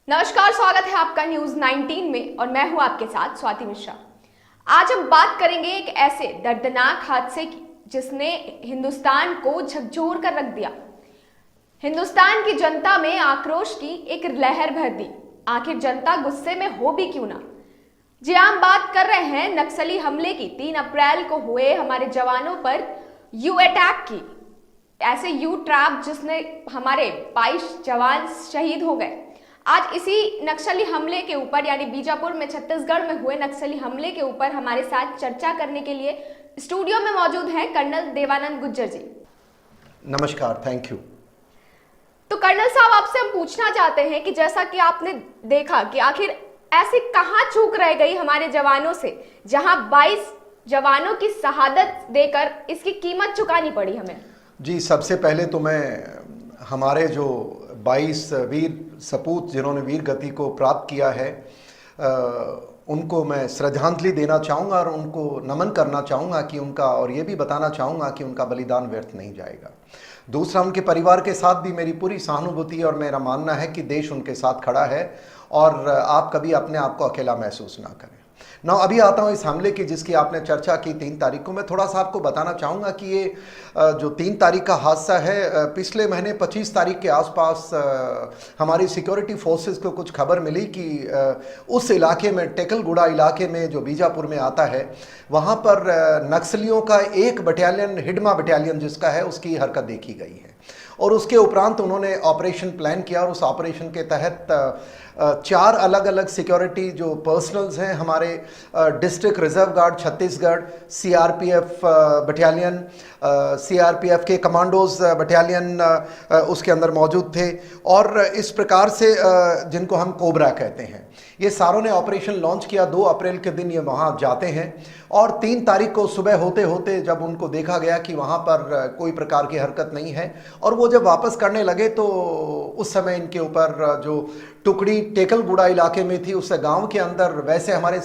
नमस्कार, स्वागत है आपका न्यूज 19 में और मैं हूं आपके साथ स्वाति मिश्रा। आज हम बात करेंगे एक ऐसे दर्दनाक हादसे की जिसने हिंदुस्तान को झकझोर कर रख दिया। हिंदुस्तान की जनता में आक्रोश की एक लहर भर दी। आखिर जनता गुस्से में हो भी क्यों ना। जी हम बात कर रहे हैं नक्सली हमले की। 3 अप्रैल को हुए हमारे जवानों पर यू अटैक की, ऐसे यू ट्रैप जिसने हमारे 22 जवान शहीद हो गए। आज इसी नक्सली हमले के ऊपर यानी बीजापुर में छत्तीसगढ़ में हुए नक्सली हमले के ऊपर हमारे साथ चर्चा करने के लिए स्टूडियो में मौजूद हैं कर्नल देवानंद गुज्जर जी। नमस्कार, थैंक यू। तो कर्नल साहब, आपसे हम पूछना चाहते हैं कि जैसा कि आपने देखा कि आखिर ऐसी कहां चूक रह गई हमारे जवानों से, जहां 22 जवानों की शहादत देकर इसकी कीमत चुकानी पड़ी हमें। जी, सबसे पहले तो मैं हमारे जो 22 वीर सपूत जिन्होंने वीर गति को प्राप्त किया है उनको मैं श्रद्धांजलि देना चाहूँगा और उनको नमन करना चाहूँगा कि उनका, और ये भी बताना चाहूँगा कि उनका बलिदान व्यर्थ नहीं जाएगा। दूसरा, उनके परिवार के साथ भी मेरी पूरी सहानुभूति और मेरा मानना है कि देश उनके साथ खड़ा है और आप कभी अपने आप को अकेला महसूस ना करें। ना अभी आता हूँ इस हमले की जिसकी आपने चर्चा की 3 तारीख को। मैं थोड़ा सा आपको बताना चाहूँगा कि ये जो 3 तारीख का हादसा है, पिछले महीने 25 तारीख के आसपास हमारी सिक्योरिटी फोर्सेस को कुछ खबर मिली कि उस इलाके में, टेकलगुड़ा इलाके में जो बीजापुर में आता है, वहाँ पर नक्सलियों का एक बटालियन, हिडमा बटालियन जिसका है, उसकी हरकत देखी गई है। और उसके उपरांत उन्होंने ऑपरेशन प्लान किया और उस ऑपरेशन के तहत 4 अलग अलग सिक्योरिटी जो पर्सनल्स हैं हमारे district reserve guard Chhattisgarh, CRPF battalion, CRPF के कमांडोज बटालियन उसके अंदर मौजूद थे और इस प्रकार से जिनको हम कोबरा कहते हैं, ये सारों ने ऑपरेशन लॉन्च किया। 2 अप्रैल के दिन ये वहाँ जाते हैं और 3 तारीख को सुबह होते होते जब उनको देखा गया कि वहाँ पर कोई प्रकार की हरकत नहीं है और वो जब वापस करने लगे तो उस समय इनके ऊपर जो टुकड़ी टेकलगुड़ा इलाके में थी, उस गांव के अंदर वैसे हमारे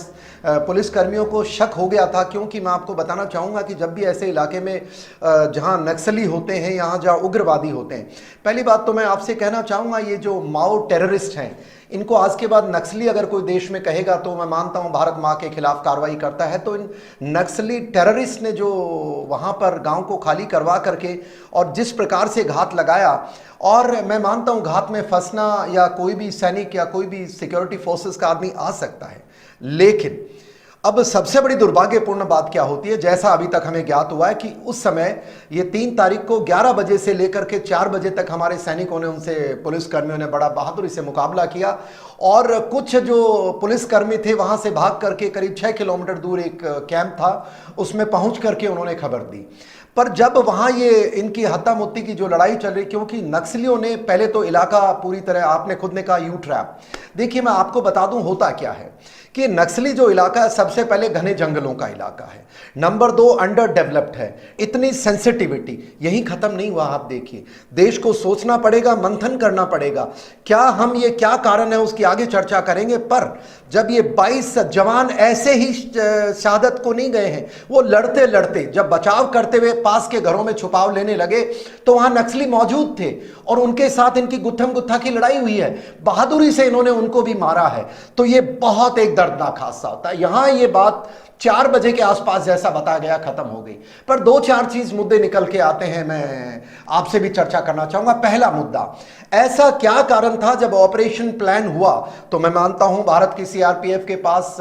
पुलिसकर्मियों को शक हो गया था, क्योंकि मैं आपको बताना चाहूँगा कि जब भी ऐसे इलाके में जहाँ नक्सली होते हैं, यहाँ जहाँ उग्रवादी होते हैं, पहली बात तो मैं आपसे कहना चाहूँगा ये जो माओ टेररिस्ट हैं, इनको आज के बाद नक्सली अगर कोई देश में कहेगा तो मैं मानता हूं भारत माँ के खिलाफ कार्रवाई करता है। तो इन नक्सली टेररिस्ट ने जो वहां पर गांव को खाली करवा करके और जिस प्रकार से घात लगाया, और मैं मानता हूं घात में फंसना या कोई भी सैनिक या कोई भी सिक्योरिटी फोर्सेस का आदमी आ सकता है, लेकिन अब सबसे बड़ी दुर्भाग्यपूर्ण बात क्या होती है, जैसा अभी तक हमें ज्ञात हुआ है कि उस समय ये 3 तारीख को 11 बजे से लेकर के 4 बजे तक हमारे सैनिकों ने, उनसे पुलिसकर्मियों ने बड़ा बहादुरी से मुकाबला किया और कुछ जो पुलिसकर्मी थे वहां से भाग करके करीब 6 किलोमीटर दूर एक कैंप था, उसमें पहुंच करके उन्होंने खबर दी। पर जब वहाँ ये इनकी हत्या मुत्ती की जो लड़ाई चल रही, क्योंकि नक्सलियों ने पहले तो इलाका पूरी तरह, आपने खुद ने कहा यू ट्रैप, देखिए मैं आपको बता दूं होता क्या है कि नक्सली जो इलाका है सबसे पहले घने जंगलों का इलाका है, नंबर 2 अंडर डेवलप्ड है, इतनी सेंसिटिविटी यही खत्म नहीं हुआ। आप देखिए, देश को सोचना पड़ेगा, मंथन करना पड़ेगा, क्या हम ये क्या कारण है उसकी आगे चर्चा करेंगे। पर जब ये 22 जवान ऐसे ही शहादत को नहीं गए हैं, वो लड़ते लड़ते जब बचाव करते हुए पास के घरों में छुपाव लेने लगे तो वहां नक्सली मौजूद थे और उनके साथ इनकी गुत्थम गुत्था की लड़ाई हुई है, बहादुरी से इन्होंने उनको भी मारा है। तो ये बहुत एक दर्दनाक हादसा होता है। यहां ये बात 4 बजे के आसपास जैसा बताया गया खत्म हो गई, पर 2-4 चीज मुद्दे निकल के आते हैं, मैं आपसे भी चर्चा करना चाहूंगा। पहला मुद्दा, ऐसा क्या कारण था जब ऑपरेशन प्लान हुआ, तो मैं मानता हूं भारत की सीआरपीएफ के पास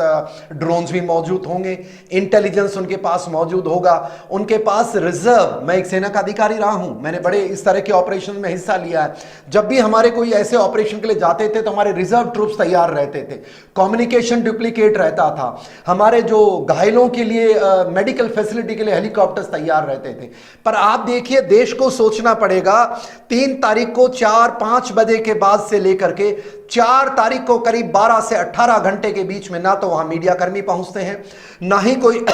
ड्रोन्स भी मौजूद होंगे, इंटेलिजेंस उनके पास मौजूद होगा, उनके पास रिजर्व, मैं एक सेना का अधिकारी रहा हूं, मैंने बड़े इस तरह के ऑपरेशन में हिस्सा लिया है। जब भी हमारे कोई ऐसे ऑपरेशन के लिए जाते थे तो हमारे रिजर्व ट्रूप्स तैयार रहते थे, कम्युनिकेशन डुप्लीकेट रहता था, हमारे जो घायलों के लिए मेडिकल फैसिलिटी के लिए हेलीकॉप्टर्स तैयार रहते थे। पर आप देखिए, देश को सोचना पड़ेगा, 3 तारीख को 4-5 बजे के बाद से लेकर के 4 तारीख को करीब 12 से 18 घंटे के बीच में ना तो वहां मीडिया कर्मी पहुंचते हैं, ना ही कोई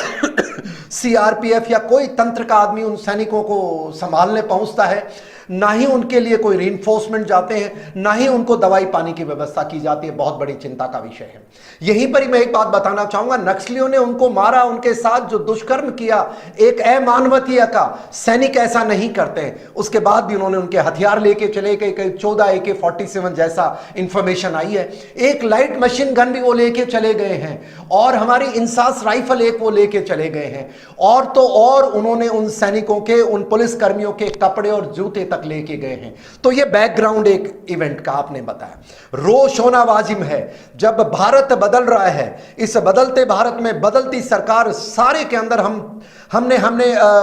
सीआरपीएफ या कोई तंत्र का आदमी उन सैनिकों को संभालने पहुंचता है, ना ही उनके लिए कोई रीइंफोर्समेंट जाते हैं, ना ही उनको दवाई पानी की व्यवस्था की जाती है। बहुत बड़ी चिंता का विषय है। यहीं पर ही मैं एक बात बताना चाहूंगा, नक्सलियों ने उनको मारा, उनके साथ जो दुष्कर्म किया, एक अमानवीय का सैनिक ऐसा नहीं करते हैं। उसके बाद भी उन्होंने उनके हथियार लेके चले गए, कई 14 AK-47 जैसा इंफॉर्मेशन आई है, एक लाइट मशीन गन भी वो लेके चले गए हैं, और हमारी इंसास राइफल एक वो लेके चले गए हैं, और तो और उन्होंने उन सैनिकों के, उन पुलिस कर्मियों के कपड़े और जूते तक लेके गए हैं। तो ये बैकग्राउंड एक इवेंट का आपने बताया। रोष होना वाजिब है जब भारत बदल रहा है। इस बदलते भारत में बदलती सरकार सारे के अंदर हमने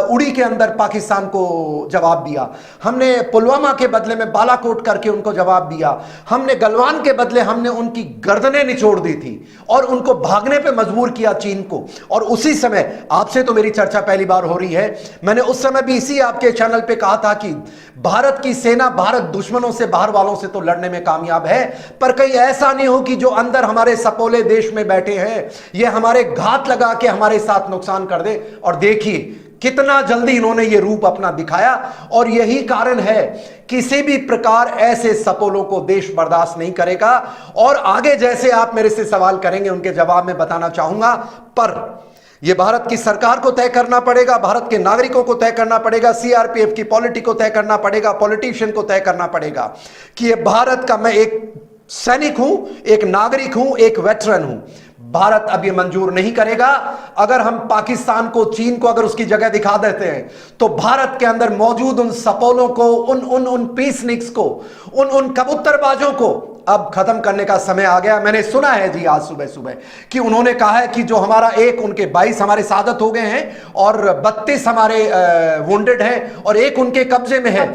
उड़ी के अंदर पाकिस्तान को जवाब दिया, हमने पुलवामा के बदले में बालाकोट करके उनको जवाब दिया, हमने गलवान के बदले हमने उनकी गर्दनें निचोड़ दी थी और उनको भागने पे मजबूर किया चीन को। और उसी समय आपसे तो मेरी चर्चा पहली बार हो रही है, मैंने उस समय भी इसी आपके चैनल पे कहा था कि भारत की सेना भारत दुश्मनों से, बाहर वालों से तो लड़ने में कामयाब है, पर कहीं ऐसा नहीं हो कि जो अंदर हमारे सपोले देश में बैठे हैं ये हमारे घात लगा के हमारे साथ नुकसान कर दे। और देखिए कितना जल्दी इन्होंने ये रूप अपना दिखाया, और यही कारण है किसी भी प्रकार ऐसे सपोलों को देश बर्दाश्त नहीं करेगा। और आगे जैसे आप मेरे से सवाल करेंगे उनके जवाब में बताना चाहूंगा, पर यह भारत की सरकार को तय करना पड़ेगा, भारत के नागरिकों को तय करना पड़ेगा, सीआरपीएफ की पॉलिटी को तय करना पड़ेगा, पॉलिटिशियन को तय करना पड़ेगा कि यह भारत का, मैं एक सैनिक हूं, एक नागरिक हूं, एक वेटरन हूं, भारत अब ये मंजूर नहीं करेगा। अगर हम पाकिस्तान को, चीन को अगर उसकी जगह दिखा देते हैं तो भारत के अंदर मौजूद उन सपोलों को, उन पीसनिक्स को, उन कबूतरबाजों को अब खत्म करने का समय आ गया। मैंने सुना है जी आज सुबह सुबह कि उन्होंने कहा है कि जो हमारा एक, उनके 22 हमारे शहादत हो गए हैं और 32 हमारे वुंडेड हैं और एक उनके कब्जे में है।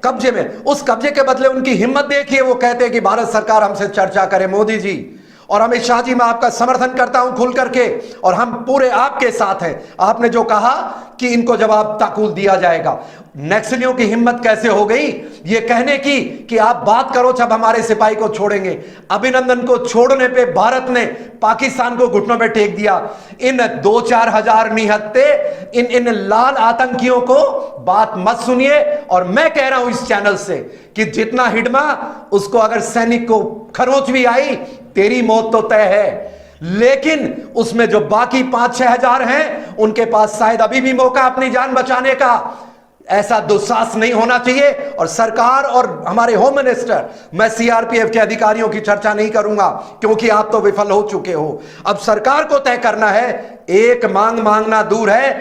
कब्जे में उस कब्जे के बदले उनकी हिम्मत देखिए, वो कहते हैं कि भारत सरकार हमसे चर्चा करे। मोदी जी और अमित शाह जी, मैं आपका समर्थन करता हूं खुल करके, और हम पूरे आपके साथ हैं। आपने जो कहा कि इनको जवाब ताकुल दिया जाएगा, नक्सलियों की हिम्मत कैसे हो गई ये कहने की कि आप बात करो जब हमारे सिपाही को छोड़ेंगे। अभिनंदन को छोड़ने पे भारत ने पाकिस्तान को घुटनों पे टेक दिया। इन 2-4 हजार निहत्ते, इन लाल आतंकियों को बात मत सुनिए। और मैं कह रहा हूं इस चैनल से कि जितना हिडमा, उसको अगर सैनिक को खरोंच भी आई, तेरी मौत तो तय है। लेकिन उसमें जो बाकी 5-6 हजार हैं, उनके पास शायद अभी भी मौका अपनी जान बचाने का। ऐसा दुस्साहस नहीं होना चाहिए। और सरकार और हमारे होम मिनिस्टर, मैं सीआरपीएफ के अधिकारियों की चर्चा नहीं करूंगा क्योंकि आप तो विफल हो चुके हो। अब सरकार को तय करना है, एक मांगना दूर है,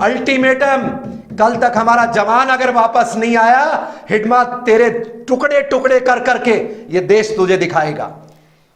अल्टीमेटम। कल तक हमारा जवान अगर वापस नहीं आया, हिडमा तेरे टुकड़े टुकड़े कर करके ये देश तुझे दिखाएगा।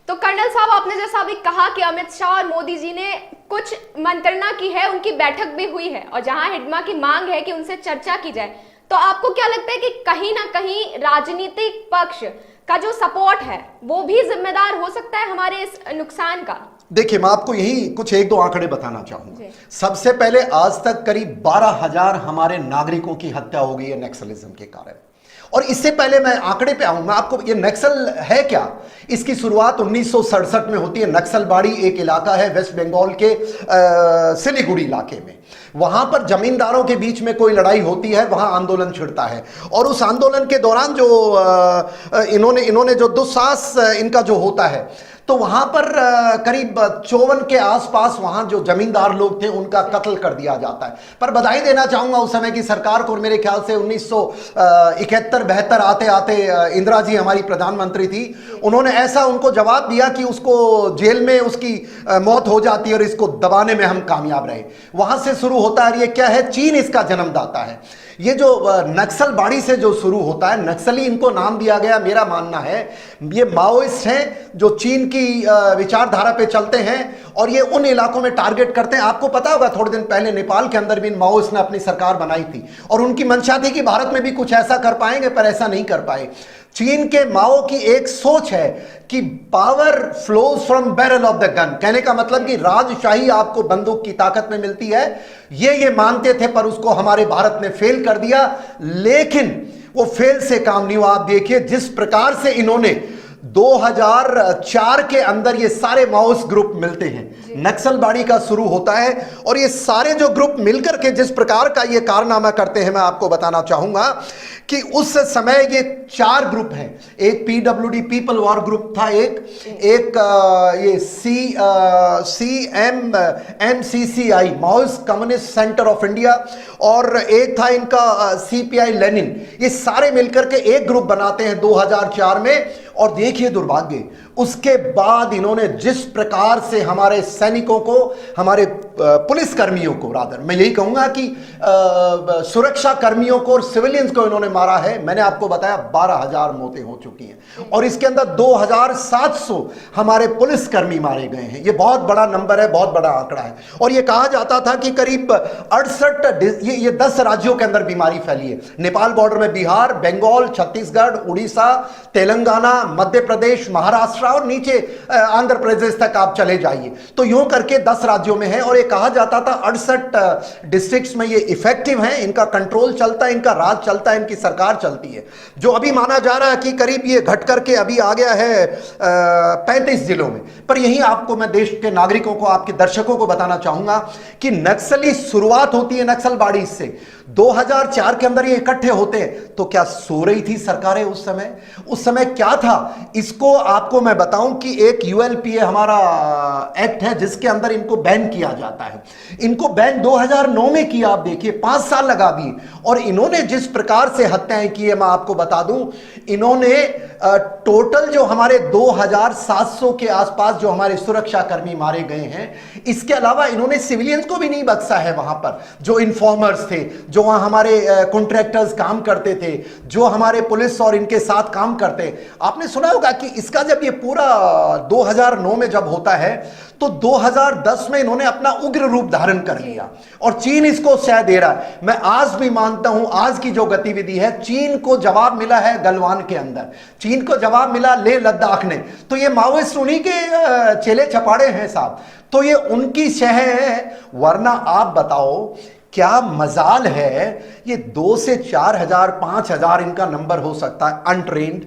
तो कर्नल साहब, आपने जैसा अभी कहा कि अमित शाह और मोदी जी ने कुछ मंत्रणा की है, उनकी बैठक भी हुई है, और जहां हिडमा की मांग है कि उनसे चर्चा की जाए, तो आपको क्या लगता है कि कहीं ना कहीं राजनीतिक पक्ष का जो सपोर्ट है वो भी जिम्मेदार हो सकता है हमारे इस नुकसान का? देखिए, मैं आपको यही कुछ 1-2 आंकड़े बताना चाहूंगा। सबसे पहले, आज तक करीब 12,000 हमारे नागरिकों की हत्या हो गई है नक्सलिज्म के कारण। और इससे पहले मैं आंकड़े पे आऊंगा, आपको ये नक्सल है क्या, इसकी शुरुआत 1967 में होती है। नक्सलबाड़ी एक इलाका है वेस्ट बंगाल के सिलीगुड़ी इलाके में। वहां पर जमींदारों के बीच में कोई लड़ाई होती है, वहां आंदोलन छिड़ता है, और उस आंदोलन के दौरान जो इन्होंने जो दुस्साहस इनका जो होता है, तो वहां पर करीब 54 के आसपास वहां जो जमींदार लोग थे उनका कत्ल कर दिया जाता है। पर बधाई देना चाहूंगा उस समय की सरकार को। मेरे ख्याल से 1971-72 आते आते इंदिरा जी हमारी प्रधानमंत्री थी, उन्होंने ऐसा उनको जवाब दिया कि उसको जेल में उसकी मौत हो जाती है और इसको दबाने में हम कामयाब रहे। वहां से शुरू होता है। ये क्या है, चीन इसका जन्मदाता है। ये जो नक्सलबाड़ी से जो शुरू होता है, नक्सली इनको नाम दिया गया, मेरा मानना है ये माओइस्ट हैं जो चीन की विचारधारा पे चलते हैं और ये उन इलाकों में टारगेट करते हैं। आपको पता होगा थोड़े दिन पहले नेपाल के अंदर भी माओइस्ट ने अपनी सरकार बनाई थी और उनकी मंशा थी कि भारत में भी कुछ ऐसा कर पाएंगे, पर ऐसा नहीं कर पाए। चीन के माओ की एक सोच है कि power flows from barrel of the gun, कहने का मतलब कि राजशाही आपको बंदूक की ताकत में मिलती है। ये मानते थे, पर उसको हमारे भारत ने फेल कर दिया। लेकिन वो फेल से काम नहीं हुआ। आप देखिए जिस प्रकार से इन्होंने 2004 के अंदर ये सारे माओइस्ट ग्रुप मिलते हैं, नक्सलबाड़ी का शुरू होता है। और ये सारे जो ग्रुप मिलकर के जिस प्रकार का ये कारनामा करते हैं, मैं आपको बताना चाहूंगा कि उस समय ये 4 ग्रुप हैं। एक पीडब्ल्यूडी पीपल वॉर ग्रुप था, एक ये MCCI Maoist communist centre of India, और एक था इनका CPI लेनिन। ये सारे मिलकर के एक ग्रुप बनाते हैं 2004 में। और देखिए दुर्भाग्य, उसके बाद इन्होंने जिस प्रकार से हमारे सैनिकों को, हमारे पुलिस कर्मियों को, रादर मैं यही कहूंगा कि सुरक्षा कर्मियों को और सिविलियंस को इन्होंने मारा है। मैंने आपको बताया 12,000 मौतें हो चुकी हैं और इसके अंदर 2,700 हमारे पुलिस कर्मी मारे गए हैं। ये बहुत बड़ा नंबर है, बहुत बड़ा आंकड़ा है। और ये कहा जाता था कि करीब 68 ये 10 राज्यों के अंदर बीमारी फैली है। नेपाल बॉर्डर में बिहार, बंगाल, छत्तीसगढ़, उड़ीसा, तेलंगाना, मध्य प्रदेश, महाराष्ट्र और नीचे आंध्र प्रदेश तक आप चले जाइए, तो यूं करके 10 राज्यों में है। और ये कहा जाता था 68 डिस्ट्रिक्ट्स में ये इफेक्टिव हैं, इनका कंट्रोल चलता है, इनका राज चलता है, इनकी सरकार चलती है। जो अभी माना जा रहा है कि करीब ये घट करके अभी आ गया है 35 जिलों में। पर यही आपको मैं देश के नागरिकों को, आपके दर्शकों को बताना चाहूंगा कि नक्सली शुरुआत होती है नक्सलबाड़ी से। 2004 के अंदर ये इकट्ठे होते हैं, तो क्या सो रही थी सरकारें उस समय? उस समय क्या था? इसको आपको मैं बताऊं कि एक ULPA हमारा एक्ट है जिसके अंदर इनको बैन किया जाता है। इनको बैन 2009 में किया। आप देखिए 5 साल लगा दिए। और इन्होंने जिस प्रकार से हत्याएं की है, मैं आपको बता दूं, इन्होंने टोटल जो हमारे 2,700 के आसपास जो हमारे सुरक्षा कर्मी मारे गए हैं, इसके अलावा इन्होंने सिविलियंस को भी नहीं बख्शा है। वहां पर जो इन्फॉर्मर्स थे, जो वहां हमारे कॉन्ट्रैक्टर्स काम करते थे, जो हमारे पुलिस और इनके साथ काम करते, आपने सुना होगा कि इसका जब ये पूरा 2009 में जब होता है तो 2010 में इन्होंने अपना उग्र रूप धारण कर लिया और चीन इसको शह दे रहा है। मैं आज भी मानता हूं, आज की जो गतिविधि है, चीन को जवाब मिला है गलवान के अंदर, चीन को जवाब मिला लेह लद्दाख ने। तो ये माओइस्ट उन्हीं के चेले चपाड़े हैं साहब, तो ये उनकी शह है। वरना आप बताओ क्या मजाल है, ये 2 से 4,000 5,000 इनका नंबर हो सकता है अनट्रेन्ड।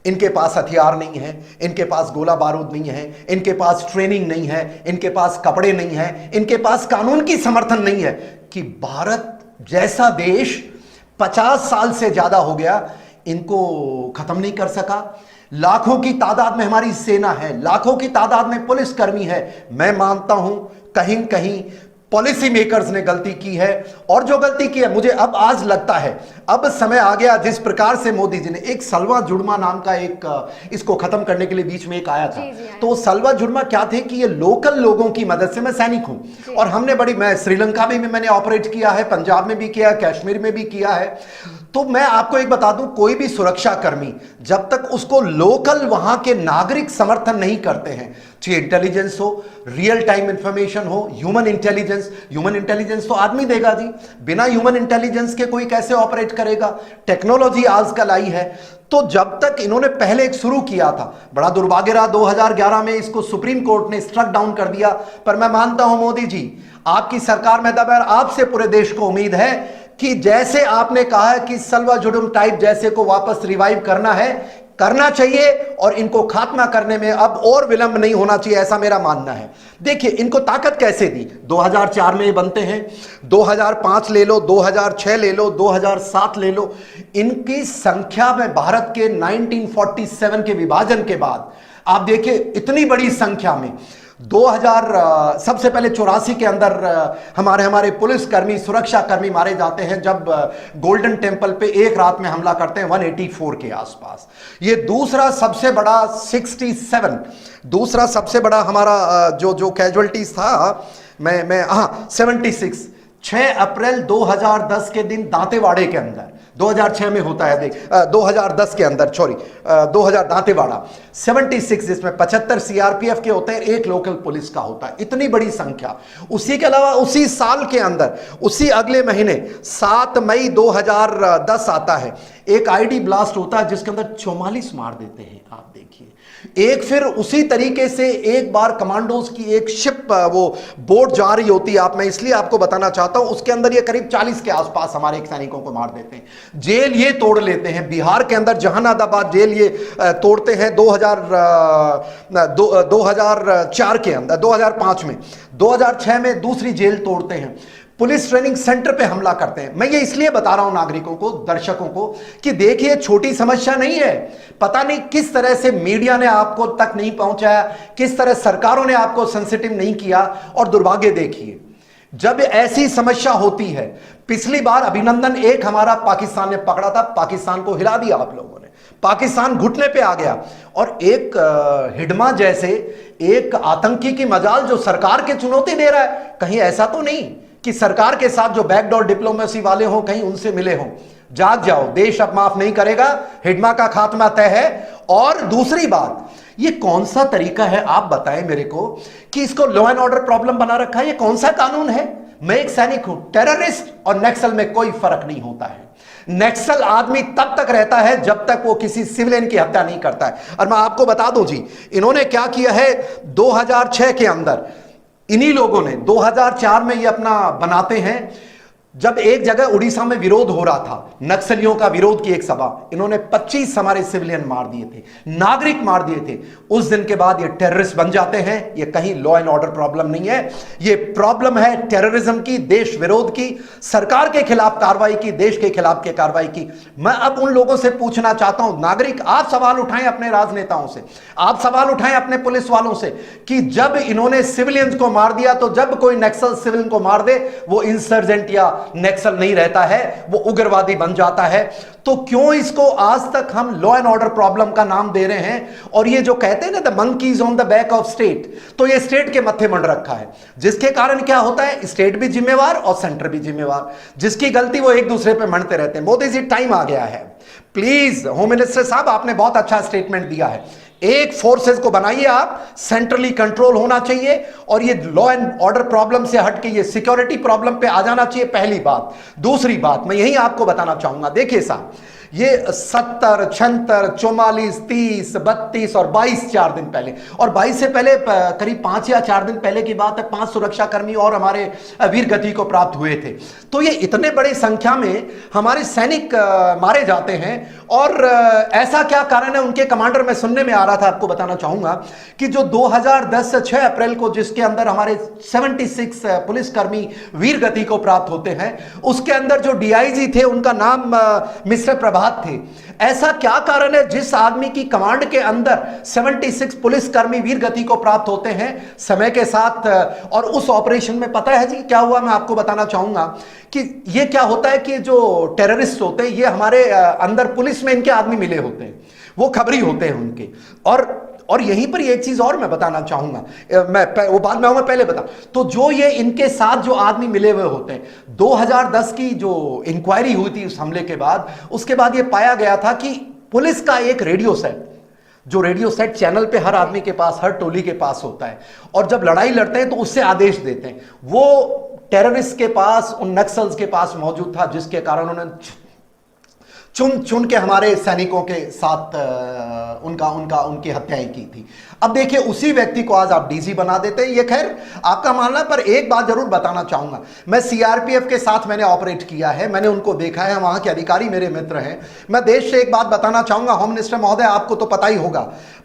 इनके पास हथियार नहीं है, इनके पास गोला बारूद नहीं है, इनके पास ट्रेनिंग नहीं है, इनके पास कपड़े नहीं है, इनके पास कानून की समर्थन नहीं है कि भारत जैसा देश 50 साल से ज्यादा हो गया इनको खत्म नहीं कर सका। लाखों की तादाद में हमारी सेना है, लाखों की तादाद में पुलिस कर्मी है। मैं मानता हूं कहीं कहीं पॉलिसी मेकर्स ने गलती की है, और जो गलती की है मुझे अब आज लगता है अब समय आ गया जिस प्रकार से मोदी जी ने एक सलवा जुड़मा नाम का एक इसको खत्म करने के लिए बीच में एक आया था। तो सलवा जुड़मा क्या थे कि ये लोकल लोगों की मदद से, मैं सैनिक हूं और हमने मैं श्रीलंका में भी मैंने ऑपरेट किया है, पंजाब में भी किया है, कश्मीर में भी किया है। तो मैं आपको एक बता दूं, कोई भी सुरक्षा कर्मी जब तक उसको लोकल वहां के नागरिक समर्थन नहीं करते हैं, चाहे इंटेलिजेंस हो, रियल टाइम इंफॉर्मेशन हो, ह्यूमन इंटेलिजेंस तो आदमी देगा जी, बिना ह्यूमन इंटेलिजेंस के कोई कैसे ऑपरेट करेगा? टेक्नोलॉजी आजकल आई है। तो जब तक इन्होंने पहले एक शुरू किया था, बड़ा दुर्भाग्य रहा 2011 में इसको सुप्रीम कोर्ट ने स्ट्रक डाउन कर दिया। पर मैं मानता हूं मोदी जी, आपकी सरकार में दबा, आपसे पूरे देश को उम्मीद है कि जैसे आपने कहा है कि सलवा जुडुम टाइप जैसे को वापस रिवाइव करना चाहिए और इनको खात्मा करने में अब और विलंब नहीं होना चाहिए, ऐसा मेरा मानना है। देखिए इनको ताकत कैसे दी, 2004 में ये बनते हैं, 2005 ले लो, 2006 ले लो, 2007 ले लो। इनकी संख्या में भारत के 1947 के विभाजन के बाद आप देखिए इतनी बड़ी संख्या में 2000 सबसे पहले 84 के अंदर हमारे पुलिस कर्मी, सुरक्षा कर्मी मारे जाते हैं जब गोल्डन टेम्पल पे एक रात में हमला करते हैं 184 के आसपास। ये दूसरा सबसे बड़ा 67, दूसरा सबसे बड़ा हमारा जो कैजुअलिटीज था, मैं 76 6 अप्रैल 2010 के दिन दांतेवाड़े के अंदर, 2006 में होता है, देख 2010 के अंदर, 2000 दांतेवाड़ा 76, जिसमें 75 CRPF के होते हैं, एक लोकल पुलिस का होता है। इतनी बड़ी संख्या। उसी के अलावा उसी साल के अंदर, उसी अगले महीने 7 मई 2010 आता है, एक आईडी ब्लास्ट होता है जिसके अंदर 44 मार देते हैं। आप देखिए, एक फिर उसी तरीके से एक बार कमांडोज की एक शिप वो बोट जा रही होती है, मैं इसलिए आपको बताना चाहता हूं, उसके अंदर ये करीब 40 के आसपास हमारे एक सैनिकों को मार देते हैं। जेल ये तोड़ लेते हैं, बिहार के अंदर जहानाबाद जेल ये तोड़ते हैं 2004 के अंदर, 2005 में, 2006 में दूसरी जेल तोड़ते हैं, पुलिस ट्रेनिंग सेंटर पे हमला करते हैं। मैं ये इसलिए बता रहा हूं नागरिकों को, दर्शकों को, कि देखिए छोटी समस्या नहीं है। पता नहीं किस तरह से मीडिया ने आपको तक नहीं पहुंचाया, किस तरह सरकारों ने आपको सेंसिटिव नहीं किया। और दुर्भाग्य देखिए, जब ऐसी समस्या होती है, पिछली बार अभिनंदन एक हमारा पाकिस्तान ने पकड़ा था, पाकिस्तान को हिला दिया आप लोगों ने, पाकिस्तान घुटने पे आ गया। और एक हिडमा जैसे एक आतंकी की मजाल जो सरकार के चुनौती दे रहा है, कहीं ऐसा तो नहीं कि सरकार के साथ जो बैकडोर डिप्लोमेसी वाले हों कहीं उनसे मिले हों। जाग जाओ, देश अब माफ नहीं करेगा, हिडमा का खात्मा तय है। और दूसरी बात, ये कौन सा तरीका है आप बताएं मेरे को कि इसको लॉ एंड ऑर्डर प्रॉब्लम बना रखा है? ये कौन सा कानून है? मैं एक सैनिक हूं, टेररिस्ट और नक्सल में कोई फर्क नहीं होता है। नक्सल आदमी तब तक रहता है जब तक वो किसी सिविलियन की हत्या नहीं करता है। और मैं आपको बता दूं जी, इन्होंने क्या किया है 2006 के अंदर, इन्हीं लोगों ने 2004 में ये अपना बनाते हैं, जब एक जगह उड़ीसा में विरोध हो रहा था, नक्सलियों का विरोध की एक सभा, इन्होंने 25 हमारे सिविलियन मार दिए थे, नागरिक मार दिए थे। उस दिन के बाद ये टेररिस्ट बन जाते हैं। ये कहीं लॉ एंड ऑर्डर प्रॉब्लम नहीं है, ये प्रॉब्लम है टेररिज्म की, देश विरोध की, सरकार के खिलाफ कार्रवाई की, देश के खिलाफ के कार्रवाई की। मैं अब उन लोगों से पूछना चाहता हूं, नागरिक आप सवाल उठाएं अपने राजनेताओं से, आप सवाल उठाएं अपने पुलिस वालों से, कि जब इन्होंने सिविलियंस को मार दिया, तो जब कोई नक्सल सिविलियन को मार दे, वो इंसर्जेंट या नक्सल नहीं रहता है, वो उग्रवादी बन जाता है। तो क्यों इसको आज तक हम लॉ एंड ऑर्डर प्रॉब्लम का नाम दे रहे हैं? और ये जो कहते हैं ना, the monkeys on the back of state, तो ये स्टेट के मत्थे मंड रखा है, जिसके कारण क्या होता है, स्टेट भी जिम्मेवार और सेंटर भी जिम्मेवार, जिसकी गलती वो एक दूसरे पे मंडते रहते हैं। मोदी जी, टाइम आ गया है, प्लीज होम मिनिस्टर साहब, आपने बहुत अच्छा स्टेटमेंट दिया है, एक फोर्सेस को बनाइए आप, सेंट्रली कंट्रोल होना चाहिए, और ये लॉ एंड ऑर्डर प्रॉब्लम से हटके ये सिक्योरिटी प्रॉब्लम पे आ जाना चाहिए, पहली बात। दूसरी बात मैं यही आपको बताना चाहूंगा, देखिए साहब, ये 70, 76, 44, 30, 32 और 22 4 दिन पहले, और 22 से पहले करीब 5 या 4 दिन पहले की बात है, 5 सुरक्षाकर्मी और हमारे वीर गति को प्राप्त हुए थे। तो ये इतने बड़े संख्या में हमारे सैनिक मारे जाते हैं, और ऐसा क्या कारण है उनके कमांडर? मैं सुनने में आ रहा था, आपको बताना चाहूंगा कि जो 2010 से 6 अप्रैल को जिसके अंदर हमारे 76 पुलिसकर्मी वीर गति को प्राप्त होते हैं, उसके अंदर जो डीआईजी थे उनका नाम मिस्टर प्रभात थे। ऐसा क्या कारण है जिस आदमी की कमांड के अंदर 76 पुलिसकर्मी वीर गति को प्राप्त होते हैं समय के साथ? और उस ऑपरेशन में पता है जी क्या हुआ? मैं आपको बताना चाहूंगा कि ये क्या होता है कि जो टेररिस्ट होते हैं, ये हमारे अंदर पुलिस में इनके आदमी मिले होते हैं, वो खबरी होते हैं उनके। और यहीं पर एक चीज और मैं बताना चाहूंगा, वो बाद में पहले बता, तो जो ये इनके साथ जो आदमी मिले हुए होते हैं, 2010 की जो इंक्वायरी हुई थी उस हमले के बाद, उसके बाद ये पाया गया था कि पुलिस का एक रेडियो सेट, जो रेडियो सेट चैनल पे हर आदमी के पास, हर टोली के पास होता है, और जब लड़ाई लड़ते हैं तो उससे आदेश देते हैं, वो टेररिस्ट के पास, उन नक्सल्स के पास मौजूद था, जिसके कारण उन्होंने चुन चुन के हमारे सैनिकों के साथ उनकी हत्याएं की थी। अब देखिए, उसी व्यक्ति को आज आप डीजी बना देते हैं। ये खैर आपका मानना, पर एक बात जरूर बताना चाहूंगा, मैं सीआरपीएफ के साथ मैंने ऑपरेट किया है, मैंने उनको देखा है, वहां के अधिकारी मेरे मित्र हैं। मैं देश से एक बात बताना चाहूंगा, होम मिनिस्टर महोदय, आपको तो पता ही होगा,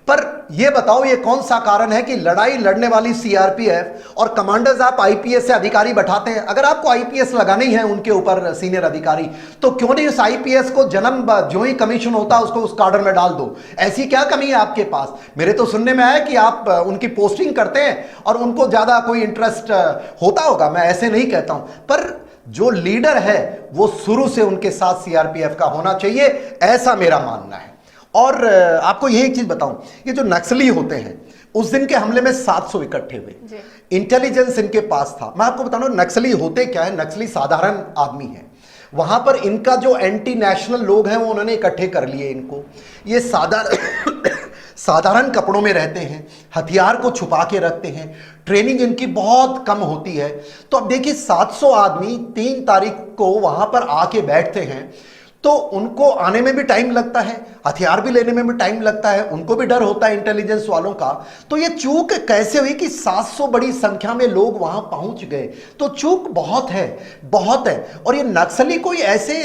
पर यह बताओ ये कौन सा कारण है कि लड़ाई लड़ने वाली सीआरपीएफ और कमांडर्स आप आईपीएस से अधिकारी बैठाते हैं? अगर आपको आईपीएस लगानी है उनके ऊपर सीनियर अधिकारी, तो क्यों नहीं उस आईपीएस को जन्म जो ही कमीशन होता है उसको उस कार्डर में डाल दो? ऐसी क्या कमी है आपके पास? मेरे तो सुनने में आया कि आप उनकी पोस्टिंग करते हैं और उनको ज्यादा कोई इंटरेस्ट होता होगा, मैं ऐसे नहीं कहता हूं, पर जो लीडर है वो शुरू से उनके साथ सीआरपीएफ का होना चाहिए, ऐसा मेरा मानना है। और आपको यही एक चीज बताऊं, ये जो नक्सली होते हैं, उस दिन के हमले में 700 इकट्ठे हुए, इंटेलिजेंस इनके पास था। मैं आपको बता रहा हूं नक्सली होते क्या है, नक्सली साधारण आदमी है, वहां पर इनका जो एंटी नेशनल लोग हैं वो उन्होंने इकट्ठे कर लिए इनको। ये साधारण कपड़ों में रहते हैं, हथियार को छुपा के रखते हैं, ट्रेनिंग इनकी बहुत कम होती है। तो अब देखिए 700 आदमी 3 तारीख को वहां पर आके बैठते हैं, तो उनको आने में भी टाइम लगता है, हथियार भी लेने में भी टाइम लगता है, उनको भी डर होता है इंटेलिजेंस वालों का। तो ये चूक कैसे हुई कि 700 बड़ी संख्या में लोग वहां पहुंच गए? तो चूक बहुत है, बहुत है। और ये नक्सली कोई ऐसे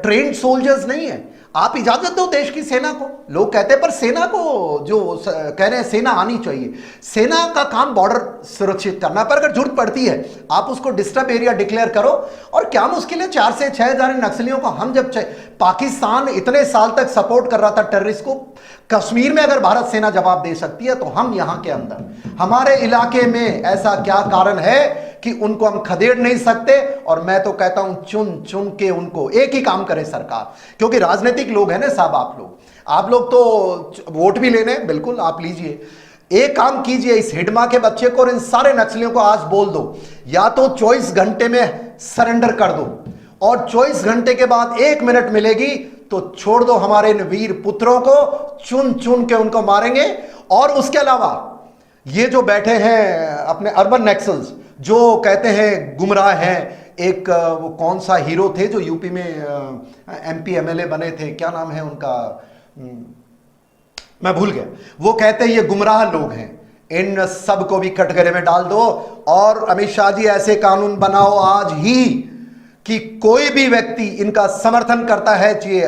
ट्रेन्ड सोल्जर्स नहीं है। आप इजाजत दो देश की सेना को, लोग कहते हैं पर सेना को जो कह रहे हैं सेना आनी चाहिए, सेना का काम बॉर्डर सुरक्षित करना, पर अगर जरूरत पड़ती है आप उसको डिस्टर्ब एरिया डिक्लेयर करो। और क्या मुश्किल है 4 से 6 हजार नक्सलियों को हम जब पाकिस्तान इतने साल तक सपोर्ट कर रहा था टेररिस्ट को, कश्मीर में अगर भारत सेना जवाब दे सकती है तो हम यहां के अंदर हमारे इलाके में ऐसा क्या कारण है कि उनको हम खदेड़ नहीं सकते? और मैं तो कहता हूं चुन चुन के उनको एक ही काम करे सरकार, क्योंकि राजनीतिक लोग हैं ना साहब, आप लोग तो वोट भी लेने, बिल्कुल आप लीजिए, एक काम कीजिए, इस हिडमा के बच्चे को और इन सारे नक्सलियों को आज बोल दो, या तो 24 घंटे में सरेंडर कर दो, और 24 घंटे के बाद 1 मिनट मिलेगी तो छोड़ दो हमारे इन वीर पुत्रों को, चुन चुन के उनको मारेंगे। और उसके अलावा ये जो बैठे हैं अपने अर्बन नक्सल्स, जो कहते हैं गुमराह हैं, एक वो कौन सा हीरो थे जो यूपी में एमपी एमएलए बने थे, क्या नाम है उनका, मैं भूल गया, वो कहते हैं ये गुमराह लोग हैं, इन सब को भी कटघरे में डाल दो। और अमित शाह जी ऐसे कानून बनाओ आज ही कि कोई भी व्यक्ति इनका समर्थन करता है, चाहे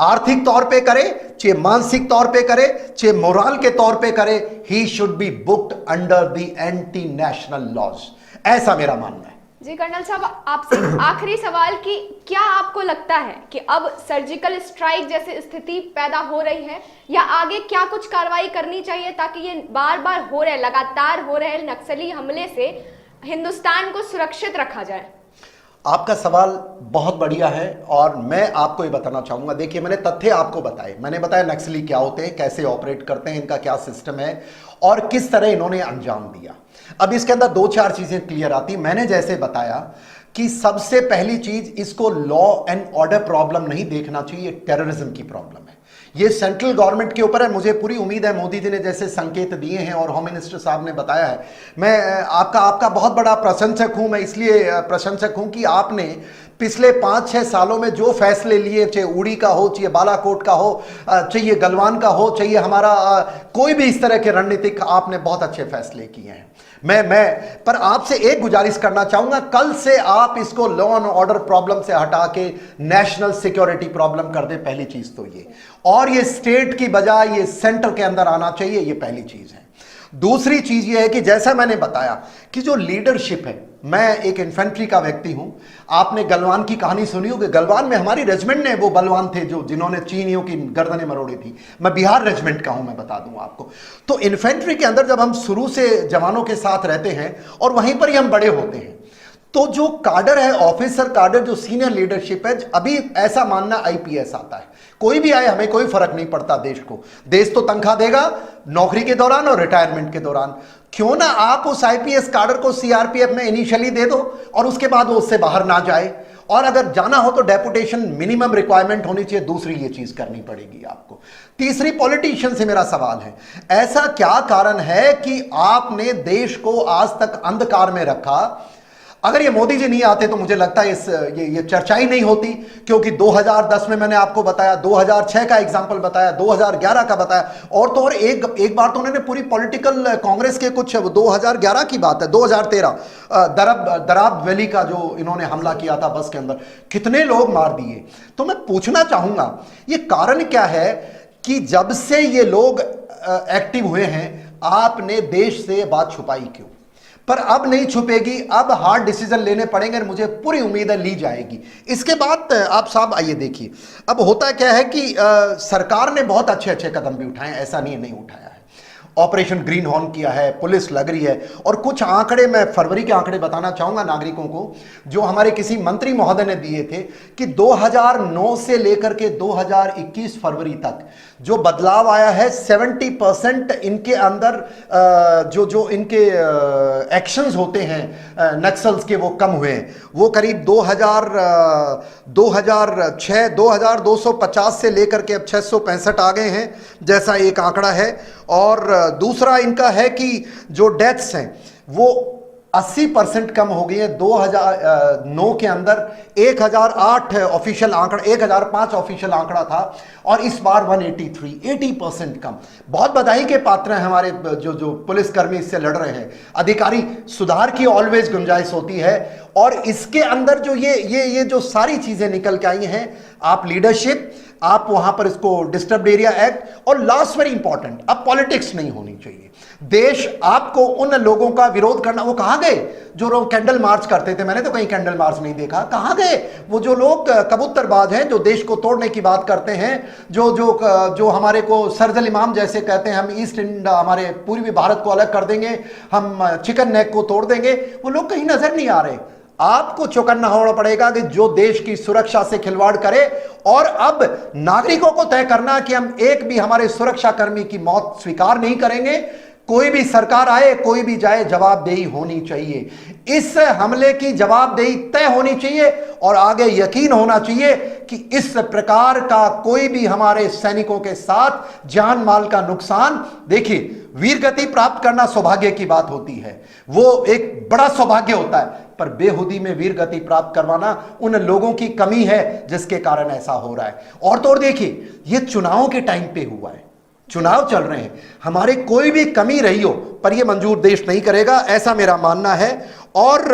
आर्थिक तौर पे करे, चाहे मानसिक तौर पे करे, चाहे मोरल के तौर पे करे, he should be booked under the anti national laws, ऐसा मेरा मानना है। जी कर्नल साहब, आपसे आखिरी सवाल कि क्या आपको लगता है कि अब सर्जिकल स्ट्राइक जैसी स्थिति पैदा हो रही है, या आगे क्या कुछ कार्रवाई करनी चाहिए ताकि ये बार बार हो रहे, लगातार हो रहे नक्सली हमले से हिंदुस्तान को सुरक्षित रखा जाए? आपका सवाल बहुत बढ़िया है और मैं आपको ये बताना चाहूंगा। देखिए, मैंने तथ्य आपको बताए, मैंने बताया नक्सली क्या होते हैं, कैसे ऑपरेट करते हैं, इनका क्या सिस्टम है और किस तरह इन्होंने अंजाम दिया। अब इसके अंदर 2-4 चीजें क्लियर आती। मैंने जैसे बताया कि सबसे पहली चीज, इसको लॉ एंड ऑर्डर प्रॉब्लम नहीं देखना चाहिए, टेररिज्म की प्रॉब्लम है। ये सेंट्रल गवर्नमेंट के ऊपर है। मुझे पूरी उम्मीद है मोदी जी ने जैसे संकेत दिए हैं और होम मिनिस्टर साहब ने बताया है, मैं आपका बहुत बड़ा प्रशंसक हूं। मैं इसलिए प्रशंसक हूं कि आपने पिछले 5-6 सालों में जो फैसले लिए, चाहे उड़ी का हो, चाहे बालाकोट का हो, चाहिए गलवान का हो, चाहिए हमारा कोई भी इस तरह के रणनीतिक, आपने बहुत अच्छे फैसले किए हैं। मैं पर आपसे एक गुजारिश करना चाहूंगा, कल से आप इसको लॉ एंड ऑर्डर प्रॉब्लम से हटा के नेशनल सिक्योरिटी प्रॉब्लम कर दे। पहली चीज तो ये, और ये स्टेट की बजाय ये सेंटर के अंदर आना चाहिए, ये पहली चीज है। दूसरी चीज ये है कि जैसा मैंने बताया कि जो लीडरशिप है, मैं एक इन्फेंट्री का व्यक्ति हूं। आपने गलवान की कहानी सुनी होगी। गलवान में हमारी रेजिमेंट ने वो बलवान थे जो जिन्होंने चीनियों की गर्दनें मरोड़ी थी। मैं बिहार रेजिमेंट का हूं, मैं बता दूं आपको। तो इन्फेंट्री के अंदर जब हम शुरू से जवानों के साथ रहते हैं और वहीं पर ही हम बड़े होते हैं, तो जो काडर है, ऑफिसर काडर, जो सीनियर लीडरशिप है, अभी ऐसा मानना आईपीएस आता है, कोई भी आए हमें कोई फर्क नहीं पड़ता। देश तो तनख्वाह देगा नौकरी के दौरान और रिटायरमेंट के दौरान। क्यों ना आप उस आईपीएस काडर को सीआरपीएफ में इनिशियली दे दो और उसके बाद वो उससे बाहर ना जाए, और अगर जाना हो तो डेपुटेशन मिनिमम रिक्वायरमेंट होनी चाहिए। दूसरी ये चीज करनी पड़ेगी आपको। तीसरी, पॉलिटिशियन से मेरा सवाल है, ऐसा क्या कारण है कि आपने देश को आज तक अंधकार में रखा? अगर ये मोदी जी नहीं आते तो मुझे लगता है ये चर्चा ही नहीं होती, क्योंकि 2010 में मैंने आपको बताया, 2006 का एग्जांपल बताया, 2011 का बताया, और तो और एक बार तो उन्होंने पूरी पॉलिटिकल कांग्रेस के कुछ, 2011 की बात है, 2013 दराब वैली का जो इन्होंने हमला किया था बस के अंदर, कितने लोग मार दिए। तो मैं पूछना चाहूंगा ये कारण क्या है कि जब से ये लोग एक्टिव हुए हैं आपने देश से बात छुपाई क्यों? पर अब नहीं छुपेगी, अब हार्ड डिसीजन लेने पड़ेंगे, मुझे पूरी उम्मीद है ली जाएगी। इसके बाद आप साहब आइए देखिए, अब होता क्या है कि सरकार ने बहुत अच्छे अच्छे कदम भी उठाए, ऐसा नहीं उठाया है। ऑपरेशन ग्रीन हॉर्न किया है, पुलिस लग रही है, और कुछ आंकड़े मैं फरवरी के आंकड़े बताना चाहूंगा नागरिकों को, जो हमारे किसी मंत्री महोदय ने दिए थे कि 2009 से लेकर के 2021 फरवरी तक जो बदलाव आया है, 70% इनके अंदर जो इनके एक्शंस होते हैं नक्सल्स के, वो कम हुए हैं। वो करीब 2006 2250 से लेकर के अब 665 आ गए हैं, जैसा एक आंकड़ा है। और दूसरा इनका है कि जो डेथ्स हैं वो 80% कम हो गई है। 2009 के अंदर 1008 ऑफिशियल आंकड़ा, 1005 ऑफिशियल आंकड़ा था और इस बार 183, 80% कम। बहुत बधाई के पात्र हैं हमारे जो पुलिसकर्मी इससे लड़ रहे हैं। अधिकारी, सुधार की ऑलवेज गुंजाइश होती है और इसके अंदर जो ये जो सारी चीजें निकल के आई हैं, आप लीडरशिप, आप वहां पर इसको डिस्टर्ब्ड एरिया एक्ट और लास्ट वेरी इंपॉर्टेंट, अब पॉलिटिक्स नहीं होनी चाहिए। देश आपको उन लोगों का विरोध करना, वो कहां गए जो लोग कैंडल मार्च करते थे? मैंने तो कहीं कैंडल मार्च नहीं देखा। कहां गए वो जो लोग कबूतरबाज हैं, जो देश को तोड़ने की बात करते हैं, जो हमारे को सरजल इमाम जैसे कहते हैं हम ईस्ट इंडिया, हमारे पूर्वी भारत को अलग कर देंगे, हम चिकन नेक को तोड़ देंगे, वो लोग कहीं नजर नहीं आ रहे। आपको चौकन्ना होना पड़ेगा कि जो देश की सुरक्षा से खिलवाड़ करे, और अब नागरिकों को तय करना कि हम एक भी हमारे सुरक्षा कर्मी की मौत स्वीकार नहीं करेंगे। कोई भी सरकार आए, कोई भी जाए, जवाबदेही होनी चाहिए। इस हमले की जवाबदेही तय होनी चाहिए और आगे यकीन होना चाहिए कि इस प्रकार का कोई भी हमारे सैनिकों के साथ जान माल का नुकसान, देखिए वीर गति प्राप्त करना सौभाग्य की बात होती है, वो एक बड़ा सौभाग्य होता है, पर बेहुदी में वीर गति प्राप्त करवाना उन लोगों की कमी है जिसके कारण ऐसा हो रहा है। और तो और देखिए, ये चुनाव के टाइम पे हुआ है, चुनाव चल रहे हैं, हमारे कोई भी कमी रही हो पर यह मंजूर देश नहीं करेगा, ऐसा मेरा मानना है। और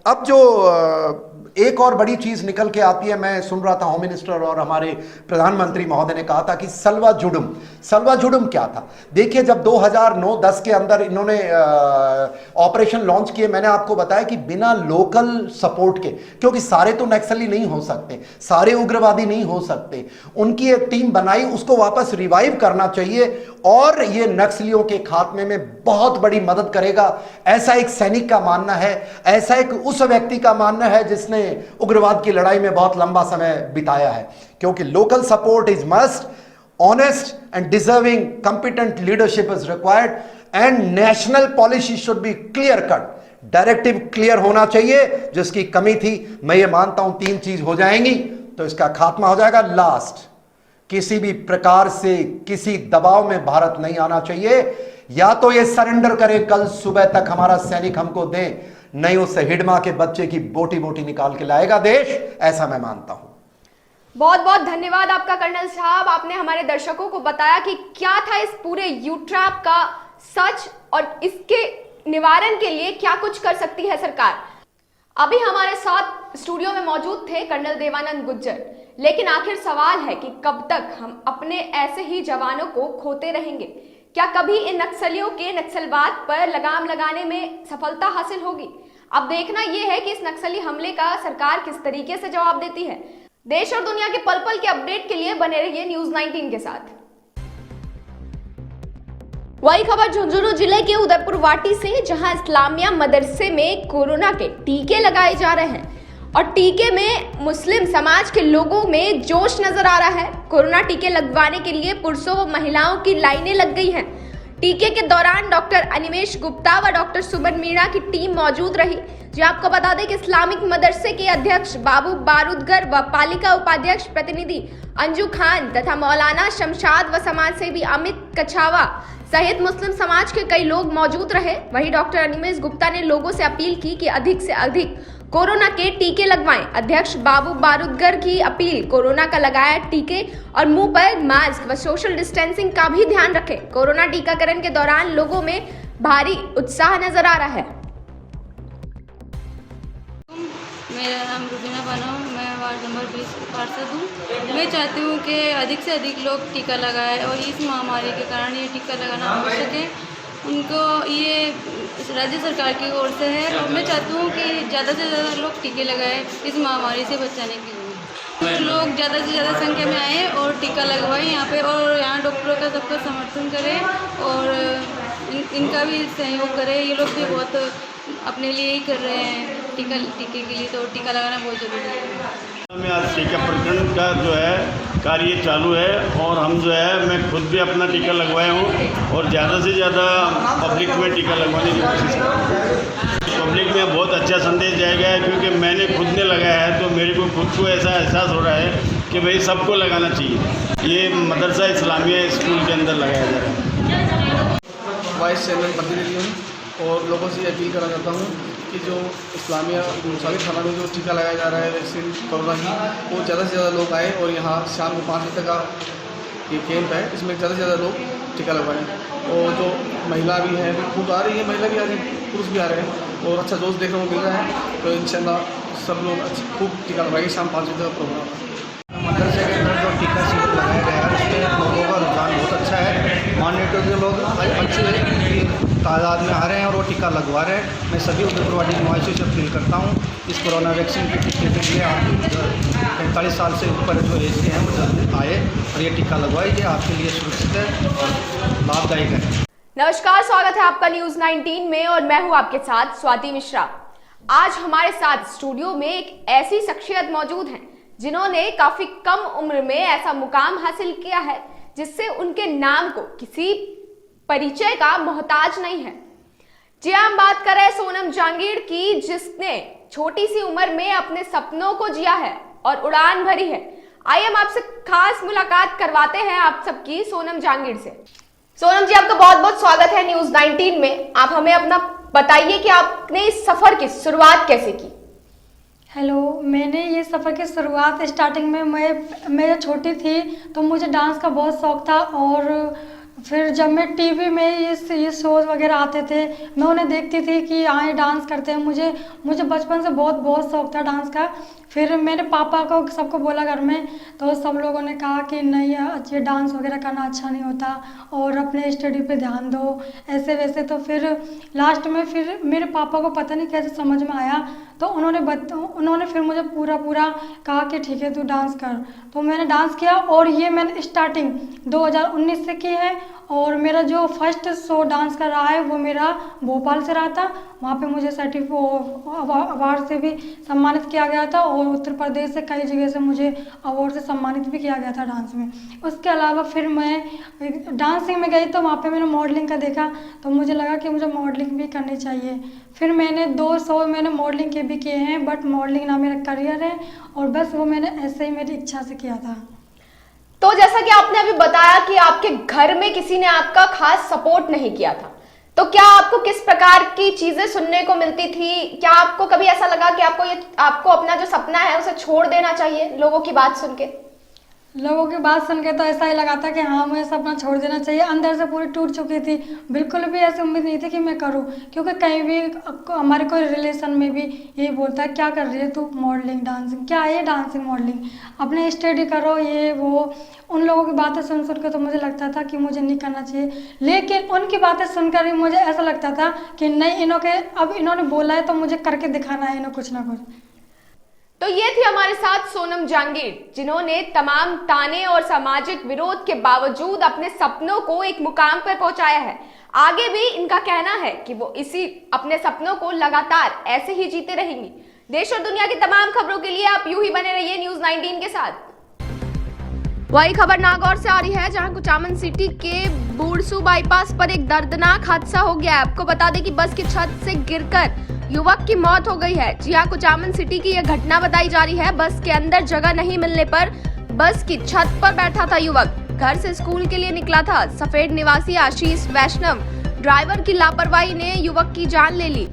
अब जो एक और बड़ी चीज निकल के आती है, मैं सुन रहा था होम मिनिस्टर और हमारे प्रधानमंत्री महोदय ने कहा था कि सलवा जुडुम क्या था। देखिए, जब 2009-10 के अंदर इन्होंने ऑपरेशन लॉन्च किए, मैंने आपको बताया कि बिना लोकल सपोर्ट के, क्योंकि सारे तो नक्सली नहीं हो सकते, सारे उग्रवादी नहीं हो सकते, उनकी एक टीम बनाई, उसको वापस रिवाइव करना चाहिए और ये नक्सलियों के खात्मे में बहुत बड़ी मदद करेगा, ऐसा एक सैनिक का मानना है, ऐसा एक उस व्यक्ति का मानना है जिसने उग्रवाद की लड़ाई में बहुत लंबा समय बिताया है। क्योंकि local support is must, honest and deserving competent leadership is required and national policy should be clear cut, directive clear होना चाहिए, जिसकी कमी थी। मैं ये मानता हूं 3 चीज हो जाएंगी तो इसका खात्मा हो जाएगा। लास्ट, किसी भी प्रकार से किसी दबाव में भारत नहीं आना चाहिए, या तो ये सरेंडर करे, कल सुबह तक हमारा सैनिक हमको दे, नहीं उससे हिडमा के बच्चे की बोटी बोटी निकाल के लाएगा देश, ऐसा मैं मानता हूं। बहुत बहुत धन्यवाद आपका कर्नल साहब, आपने हमारे दर्शकों को बताया कि क्या था इस पूरे यूट्रैप का सच और इसके निवारण के लिए क्या कुछ कर सकती है सरकार। अभी हमारे साथ स्टूडियो में मौजूद थे कर्नल देवानंद गुज्जर, लेकिन आखिर सवाल है कि कब तक हम अपने ऐसे ही जवानों को खोते रहेंगे? क्या कभी इन नक्सलियों के नक्सलवाद पर लगाम लगाने में सफलता हासिल होगी? अब देखना यह है कि इस नक्सली हमले का सरकार किस तरीके से जवाब देती है। देश और दुनिया के पल पल के अपडेट के लिए बने रहिए न्यूज़ 19 के साथ। वही खबर झुंझुनू जिले के उदयपुर वाटी से, जहां इस्लामिया मदरसे में कोरोना के टीके लगाए जा रहे हैं और टीके में मुस्लिम समाज के लोगों में जोश नजर आ रहा है। कोरोना टीके लगवाने के लिए पुरुषों व महिलाओं की लाइनें लग गई हैं। टीके के दौरान डॉक्टर अनिमेश गुप्ता व डॉक्टर सुमन मीणा की टीम मौजूद रही। जो आपको बता दें कि इस्लामिक मदरसे के अध्यक्ष बाबू बारूदगर व पालिका उपाध्यक्ष प्रतिनिधि अंजू खान तथा मौलाना शमशाद व समाज सेवी अमित कछावा सहित मुस्लिम समाज के कई लोग मौजूद रहे। वहीं डॉक्टर अनिमेश गुप्ता ने लोगों से अपील की कि अधिक से अधिक कोरोना के टीके लगवाएं। अध्यक्ष बाबू बारूदगर की अपील, कोरोना का लगाया टीके और मुंह पर मास्क व सोशल डिस्टेंसिंग का भी ध्यान रखें। कोरोना टीकाकरण के दौरान लोगों में भारी उत्साह नजर आ रहा है। मेरा नाम रुबीना बानो, मैं वार्ड नंबर 20 पार्षद हूँ। मैं चाहती हूँ कि अधिक से अधिक लोग टीका लगाएं और इस महामारी के कारण ये टीका लगाना आवश्यक है। उनको ये राज्य सरकार की ओर से है और मैं चाहती हूँ कि ज़्यादा से ज़्यादा लोग टीके लगाएं इस महामारी से बचाने के लिए। लोग ज़्यादा से ज़्यादा संख्या में आएँ और टीका लगवाएं यहाँ पे, और यहाँ डॉक्टरों का सबका समर्थन करें और इनका भी सहयोग करें। ये लोग भी बहुत अपने लिए ही कर रहे हैं टीके के लिए, तो टीका लगाना बहुत ज़रूरी है। में आज टीका प्रकरण का जो है कार्य चालू है और हम जो है मैं खुद भी अपना टीका लगवाया हूँ और ज़्यादा से ज़्यादा पब्लिक में टीका लगवाने की कोशिश कर रहा हूँ। पब्लिक में बहुत अच्छा संदेश जाएगा है, क्योंकि मैंने खुद ने लगाया है तो मेरे को खुद को ऐसा एहसास हो रहा है कि भाई सबको लगाना चाहिए। ये मदरसा इस्लामिया स्कूल के अंदर लगाया जा रहा है। वाइस चेयरमैन प्रतिनिधि हूँ और लोगों से अपील करना चाहता हूँ कि जो इस्लामिया मुसालिक थाना में जो टीका लगाया जा रहा है वैक्सीन कोरोना की, वो ज़्यादा से ज़्यादा लोग आए और यहाँ शाम को 5 बजे तक का ये कैंप है, इसमें ज़्यादा से ज़्यादा लोग टीका लगवाएं। और जो महिला भी है वो खुद आ रही है, महिला भी आ रही है, पुरुष भी आ रहे हैं और अच्छा जोश देखने को मिल रहा है। तो इंशाल्लाह सब लोग खूब टीका लगवाएंगे। शाम 5 बजे तक प्रोग्राम है। मदरसे के अंदर जो टीका शिविर लगाया गया है उसमें लोगों का रुझान बहुत अच्छा है। माननेटो के लोग अच्छी तादाद में आ रहे हैं और वो टीका लगवा रहे हैं। मैं सभी उद्योगवादी निवासियों से अपील करता हूँ इस कोरोना वैक्सीन के टीके के लिए आप 45 साल से ऊपर जो एज के हैं वो जल्दी आए और ये टीका लगवाए। ये आपके लिए सुरक्षित है और लाभदायक है। नमस्कार, स्वागत है आपका न्यूज 19 में और मैं हूं आपके साथ स्वाति मिश्रा। आज हमारे साथ स्टूडियो में एक ऐसी शख्सियत मौजूद हैं जिन्होंने काफी कम उम्र में ऐसा मुकाम हासिल किया है जिससे उनके नाम को किसी परिचय का मोहताज नहीं है। जी हम बात कर रहे हैं सोनम जहांगीर की, जिसने छोटी सी उम्र में अपने सपनों को जिया है और उड़ान भरी है। आइए हम आपसे खास मुलाकात करवाते हैं आप सबकी सोनम जहांगीर से। सोनम जी, आपका बहुत बहुत स्वागत है न्यूज 19 में। आप हमें अपना बताइए कि आपने इस सफर की शुरुआत कैसे की। हेलो, मैंने ये सफ़र की शुरुआत स्टार्टिंग में मैं छोटी थी तो मुझे डांस का बहुत शौक़ था और फिर जब मैं टीवी में ये शोज़ वगैरह आते थे मैं उन्हें देखती थी कि यहाँ ये डांस करते हैं। मुझे बचपन से बहुत शौक़ था डांस का। फिर मेरे पापा को सबको बोला घर में, तो सब लोगों ने कहा कि नहीं ये डांस वगैरह करना अच्छा नहीं होता और अपने स्टडी पे ध्यान दो, ऐसे वैसे। तो फिर लास्ट में फिर मेरे पापा को पता नहीं कैसे समझ में आया, तो उन्होंने फिर मुझे पूरा कहा कि ठीक है तू डांस कर। तो मैंने डांस किया और ये मैंने स्टार्टिंग 2019 से की है और मेरा जो फर्स्ट शो डांस का रहा है वो मेरा भोपाल से रहा था। वहाँ पे मुझे अवार्ड से भी सम्मानित किया गया था और उत्तर प्रदेश से कई जगह से मुझे अवार्ड से सम्मानित भी किया गया था डांस में। उसके अलावा फिर मैं डांसिंग में गई तो वहाँ पे मैंने मॉडलिंग का देखा, तो मुझे लगा कि मुझे मॉडलिंग भी करनी चाहिए। फिर मैंने 2 शो मैंने मॉडलिंग के भी किए हैं, बट मॉडलिंग ना मेरा करियर है और बस वो मैंने ऐसे ही मेरी इच्छा से किया था। तो जैसा कि आपने अभी बताया कि आपके घर में किसी ने आपका खास सपोर्ट नहीं किया था, तो क्या आपको किस प्रकार की चीजें सुनने को मिलती थी? क्या आपको कभी ऐसा लगा कि आपको अपना जो सपना है उसे छोड़ देना चाहिए लोगों की बात सुन के? लोगों की बात सुन के तो ऐसा ही लगा था कि हाँ मुझे सपना छोड़ देना चाहिए। अंदर से पूरी टूट चुकी थी, बिल्कुल भी ऐसी उम्मीद नहीं थी कि मैं करूँ, क्योंकि कहीं भी हमारे कोई रिलेशन में भी यही बोलता है क्या कर रही है तू, मॉडलिंग डांसिंग, क्या है डांसिंग मॉडलिंग, अपने स्टडी करो ये वो। उन लोगों की बातें सुन के तो मुझे लगता था कि मुझे नहीं करना चाहिए, लेकिन उनकी बातें सुनकर ही मुझे ऐसा लगता था कि नहीं इन्होंने बोला है तो मुझे करके दिखाना है इन्हें कुछ ना कुछ। तो ये थी हमारे साथ सोनम जहांगीर, जिन्होंने तमाम ताने और सामाजिक विरोध के बावजूद अपने सपनों को एक मुकाम पर पहुंचाया है। आगे भी इनका कहना है कि वो इसी अपने सपनों को लगातार ऐसे ही जीते रहेंगी। देश और दुनिया की तमाम खबरों के लिए आप यूं ही बने रहिए न्यूज 19 के साथ। वही खबर नागौर से आ रही है, जहां कुचामन सिटी के बूढ़सू बाईपास पर एक दर्दनाक हादसा हो गया है। आपको बता दें कि बस की छत से गिरकर युवक की मौत हो गई है। जी हां, कुचामन सिटी की यह घटना बताई जा रही है। बस के अंदर जगह नहीं मिलने पर बस की छत पर बैठा था युवक। घर से स्कूल के लिए निकला था। सफेद निवासी आशीष वैष्णव ड्राइवर की लापरवाही ने युवक की जान ले ली।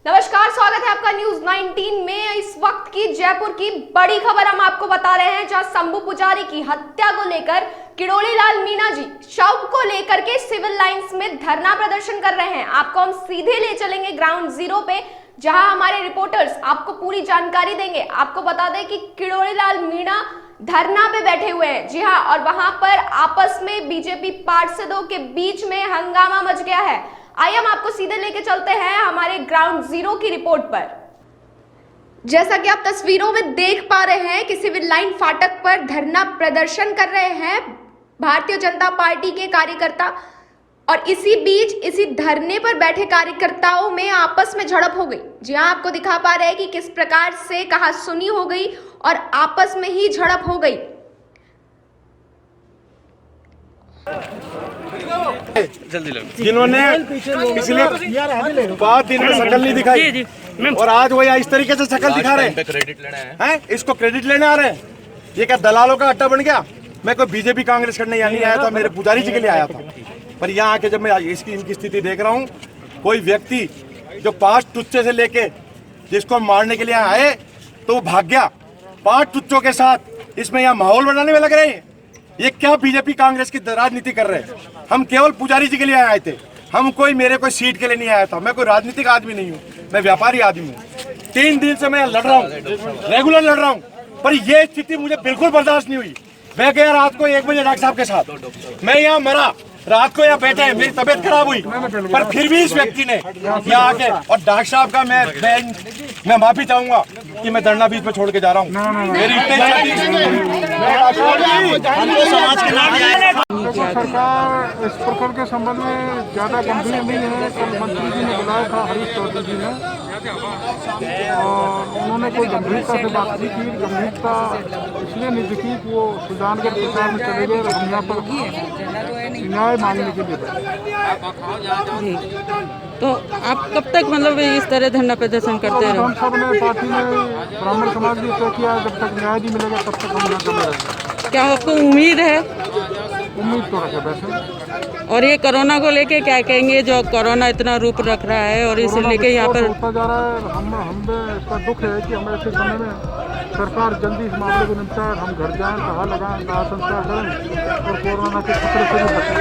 नमस्कार, स्वागत है आपका न्यूज 19 में। इस वक्त की जयपुर की बड़ी खबर हम आपको बता रहे हैं, जहां शंभू पुजारी की हत्या को लेकर किरोड़ी लाल मीणा जी शव को लेकर के सिविल लाइंस में धरना प्रदर्शन कर रहे हैं। आपको हम सीधे ले चलेंगे ग्राउंड जीरो पे, जहां हमारे रिपोर्टर्स आपको पूरी जानकारी देंगे। आपको बता दें कि किरोड़ी लाल मीणा धरना पे बैठे हुए हैं। जी हाँ, और वहां पर आपस में बीजेपी पार्षदों के बीच में हंगामा मच गया है। आइए हम आपको सीधे लेके चलते हैं हमारे ग्राउंड जीरो की रिपोर्ट पर। जैसा कि आप तस्वीरों में देख पा रहे हैं कि सिविल लाइन फाटक पर धरना प्रदर्शन कर रहे हैं भारतीय जनता पार्टी के कार्यकर्ता, और इसी बीच इसी धरने पर बैठे कार्यकर्ताओं में आपस में झड़प हो गई। जी हाँ, आपको दिखा पा रहे हैं कि किस प्रकार से कहासुनी हो गई और आपस में ही झड़प हो गई। जिन्होंने पिछले 5 दिन में शक्ल नहीं दिखाई और आज वो इस तरीके से शक्ल दिखा रहे हैं, इसको क्रेडिट लेने आ रहे हैं। ये क्या दलालों का अड्डा बन गया? मैं कोई बीजेपी कांग्रेस करने यहाँ नहीं आया था, मेरे पुजारी जी के लिए आया था। पर यहाँ आके जब मैं इनकी स्थिति देख रहा हूँ, कोई व्यक्ति जो 5 टुच्चे से लेके जिसको मारने के लिए आए तो वो भाग गया 5 टुच्चों के साथ। इसमें यहाँ माहौल बनाने में लग रहे हैं। ये क्या बीजेपी कांग्रेस की राजनीति कर रहे हैं? हम केवल पुजारी जी के लिए आए थे, हम मेरे कोई सीट के लिए नहीं आया था। मैं कोई राजनीतिक आदमी नहीं हूँ, मैं व्यापारी आदमी हूँ। 3 दिन से मैं लड़ रहा हूँ, रेगुलर लड़ रहा हूँ, पर ये स्थिति मुझे बिल्कुल बर्दाश्त नहीं हुई। मैं गया रात को 1 बजे डॉक्टर साहब के साथ, मैं यहाँ मरा, रात को यहाँ बैठे हैं, मेरी तबीयत खराब हुई, पर फिर भी इस व्यक्ति ने यहाँ आके, और डॉक्टर साहब का मैं माफी चाहूंगा कि मैं धरना बीच में छोड़ के जा रहा हूँ। मेरी सरकार इस प्रकार के संबंध में ज़्यादा गंभीर नहीं है। कल मंत्री जी ने बुलाया था, हरीश चौधरी जी ने, और उन्होंने कोई गंभीरता से बात नहीं की। गंभीरता इसलिए नहीं दिखी कि वो सुजान के प्रचार में चले गए और हम यहाँ पर न्याय मांगने के लिए जी। तो आप कब तक मतलब इस तरह धरना प्रदर्शन करते रहो? हम सब ने पार्टी ने ब्राह्मण समाज भी तय किया, जब तक न्याय नहीं मिलेगा तब तक हम यहाँ चले रहेंगे। क्या आपको उम्मीद है? उम्मीद तो रखे वैसे। और ये कोरोना को लेके क्या कहेंगे, जो कोरोना इतना रूप रख रहा है और इसे लेके यहाँ पर होता जा रहा है। हमें इसका दुख है कि हमें ऐसे समय में सरकार जल्दी इस मामले को निपटाए, हम घर जाएं, कहा लगाएं, दाह संस्कार करें और कोरोना के खतरे से भी बचें।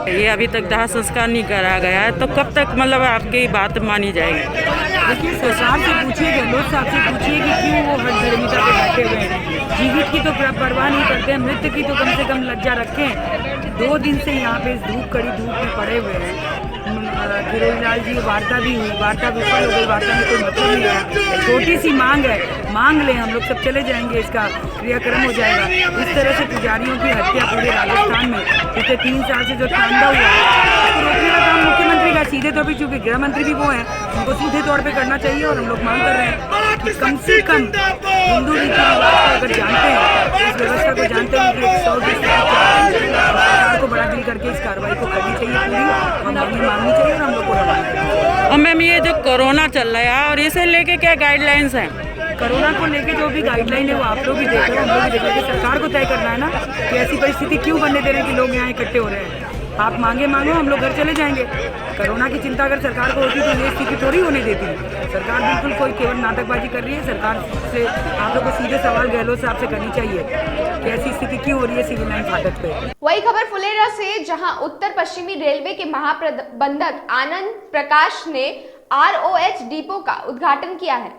ये अभी तक दाह संस्कार नहीं करा गया है, तो कब तक मतलब आपकी बात मानी जाएगी? देखिए, सरकार से पूछिए, गहलोत साहब से पूछिए कि क्यों वो हर धर्मिता पे बैठे हुए हैं। जीवित की तो परवाह नहीं करते हैं, मृत्यु की तो कम से कम लज्जा रखें। 2 दिन से यहाँ पे इस कड़ी धूप में पड़े हुए हैं। गिरिराज जी वार्ता भी हुई, वार्ता विफल हो गई, वार्ता में कोई मतलब नहीं है। छोटी सी मांग है, मांग लें, हम लोग सब चले जाएंगे, इसका क्रियाक्रम हो जाएगा। इस तरह से पुजारियों की हत्या पूरे राजस्थान में पिछले 3 साल से जो तांडव हुआ है, उसको रोकने का काम मुख्यमंत्री का सीधे तौर पर, चूँकि गृह मंत्री भी वो हैं, उनको सीधे तौर पर करना चाहिए। और हम लोग मांग कर रहे हैं कि कम से कम हिंदू रीति रिवाज को अगर जानते हैं, इस व्यवस्था को जानते हैं कि 100 को बड़ा दिल करके इस कार्रवाई को करनी चाहिए पूरी, हम मांगनी चाहिए और हम लोग को रवाना चाहिए। और मैम, ये जो कोरोना चल रहा है और इसे लेके क्या गाइडलाइंस हैं? कोरोना को लेके जो भी गाइडलाइन है वो आप लोग भी देख रहे हो, हम लोग भी देख रहे हैं। सरकार को तय करना है ना कि ऐसी परिस्थिति क्यों बनने दे रहे हैं कि लोग यहाँ इकट्ठे हो रहे हैं। आप मांगो, हम लोग घर चले जाएंगे। कोरोना की चिंता अगर सरकार को होती तो ये स्थिति थोड़ी होने देती। सरकार बिल्कुल कोई केवल नाटकबाजी कर रही है। सरकार से आप लोग को सीधे सवाल गहलोत साहब से करनी चाहिए कि ऐसी स्थिति क्यों हो रही है सिविल लाइन फाटक पे। वही खबर फुलेरा से, जहां उत्तर पश्चिमी रेलवे के महाप्रबंधक आनंद प्रकाश ने ROH डिपो का उद्घाटन किया है।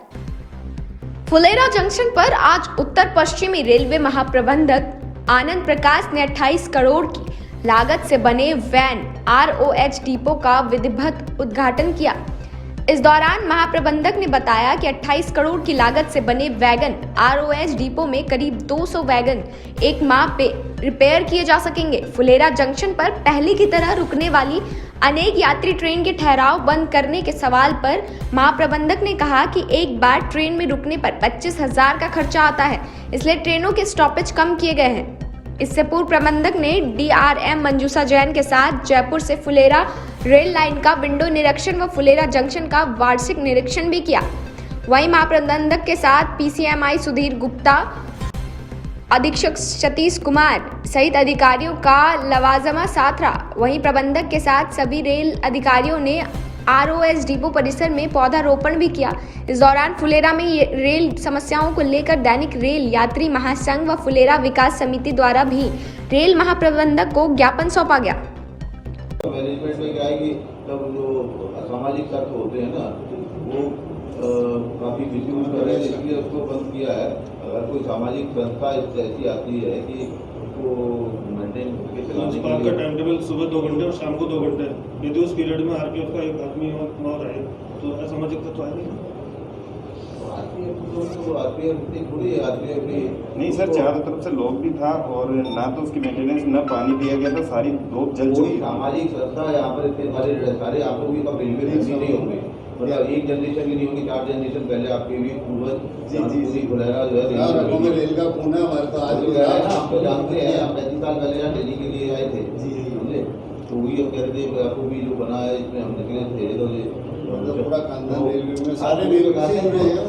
फुलेरा जंक्शन पर आज उत्तर पश्चिमी रेलवे महाप्रबंधक आनंद प्रकाश ने 28 करोड़ की लागत से बने वैन ROH डिपो का विधिवत उद्घाटन किया। इस दौरान महाप्रबंधक ने बताया कि 28 करोड़ की लागत से बने वैगन ROH डिपो में करीब 200 वैगन एक माह पे रिपेयर किए जा सकेंगे। फुलेरा जंक्शन पर पहले की तरह रुकने वाली अनेक यात्री ट्रेन के ठहराव बंद करने के सवाल पर महाप्रबंधक ने कहा कि एक बार ट्रेन में रुकने पर 25,000 का खर्चा आता है, इसलिए ट्रेनों के स्टॉपेज कम किए गए हैं। इससे पूर्व प्रबंधक ने DRM मंजूषा जैन के साथ जयपुर से फुलेरा रेल लाइन का विंडो निरीक्षण व फुलेरा जंक्शन का वार्षिक निरीक्षण भी किया। वहीं महाप्रबंधक के साथ PCMI सुधीर गुप्ता, अधीक्षक सतीश कुमार सहित अधिकारियों का लवाजमा साथ रहा। वहीं प्रबंधक के साथ सभी रेल अधिकारियों ने ROH डिपो परिसर में पौधारोपण भी किया। इस दौरान फुलेरा में रेल समस्याओं को लेकर दैनिक रेल यात्री महासंघ व फुलेरा विकास समिति द्वारा भी रेल महाप्रबंधक को ज्ञापन सौंपा गया। मैनेजमेंट में क्या है कि तब जो असामाजिक तत्व होते हैं ना, वो काफ़ी मिसयूज कर रहे हैं, इसलिए उसको बंद किया है। अगर कोई सामाजिक संस्था ऐसी आती है कि उसको मेंटेन पार्क का टाइम टेबल सुबह 2 घंटे और शाम को 2 घंटे, यदि उस पीरियड में RPF का एक आदमी और आए तो असामाजिक तत्व आएगा। नहीं सर, चारों तरफ से लोग भी था और ना तो उसकी मेंटेनेंस, ना पानी दिया गया था, सारी रोड जल चुकी। सामाजिक संस्था यहाँ पर इतने सारे आप लोग भी कब रेलवे नहीं होंगे, मतलब एक जनरेशन की नहीं होगी, 4 जनरेशन पहले आपके भी पूर्वज फुलेरा जो है रेल का पूना हमारे पास आज आपको जानते हैं। आप 35 साल पहले यहाँ दिल्ली के लिए आए थे, समझे, तो वही अब कह रहे थे आपको भी जो बना है इसमें हम निकले थे, तो पूरा खानदान रेलवे में सारे रेलवे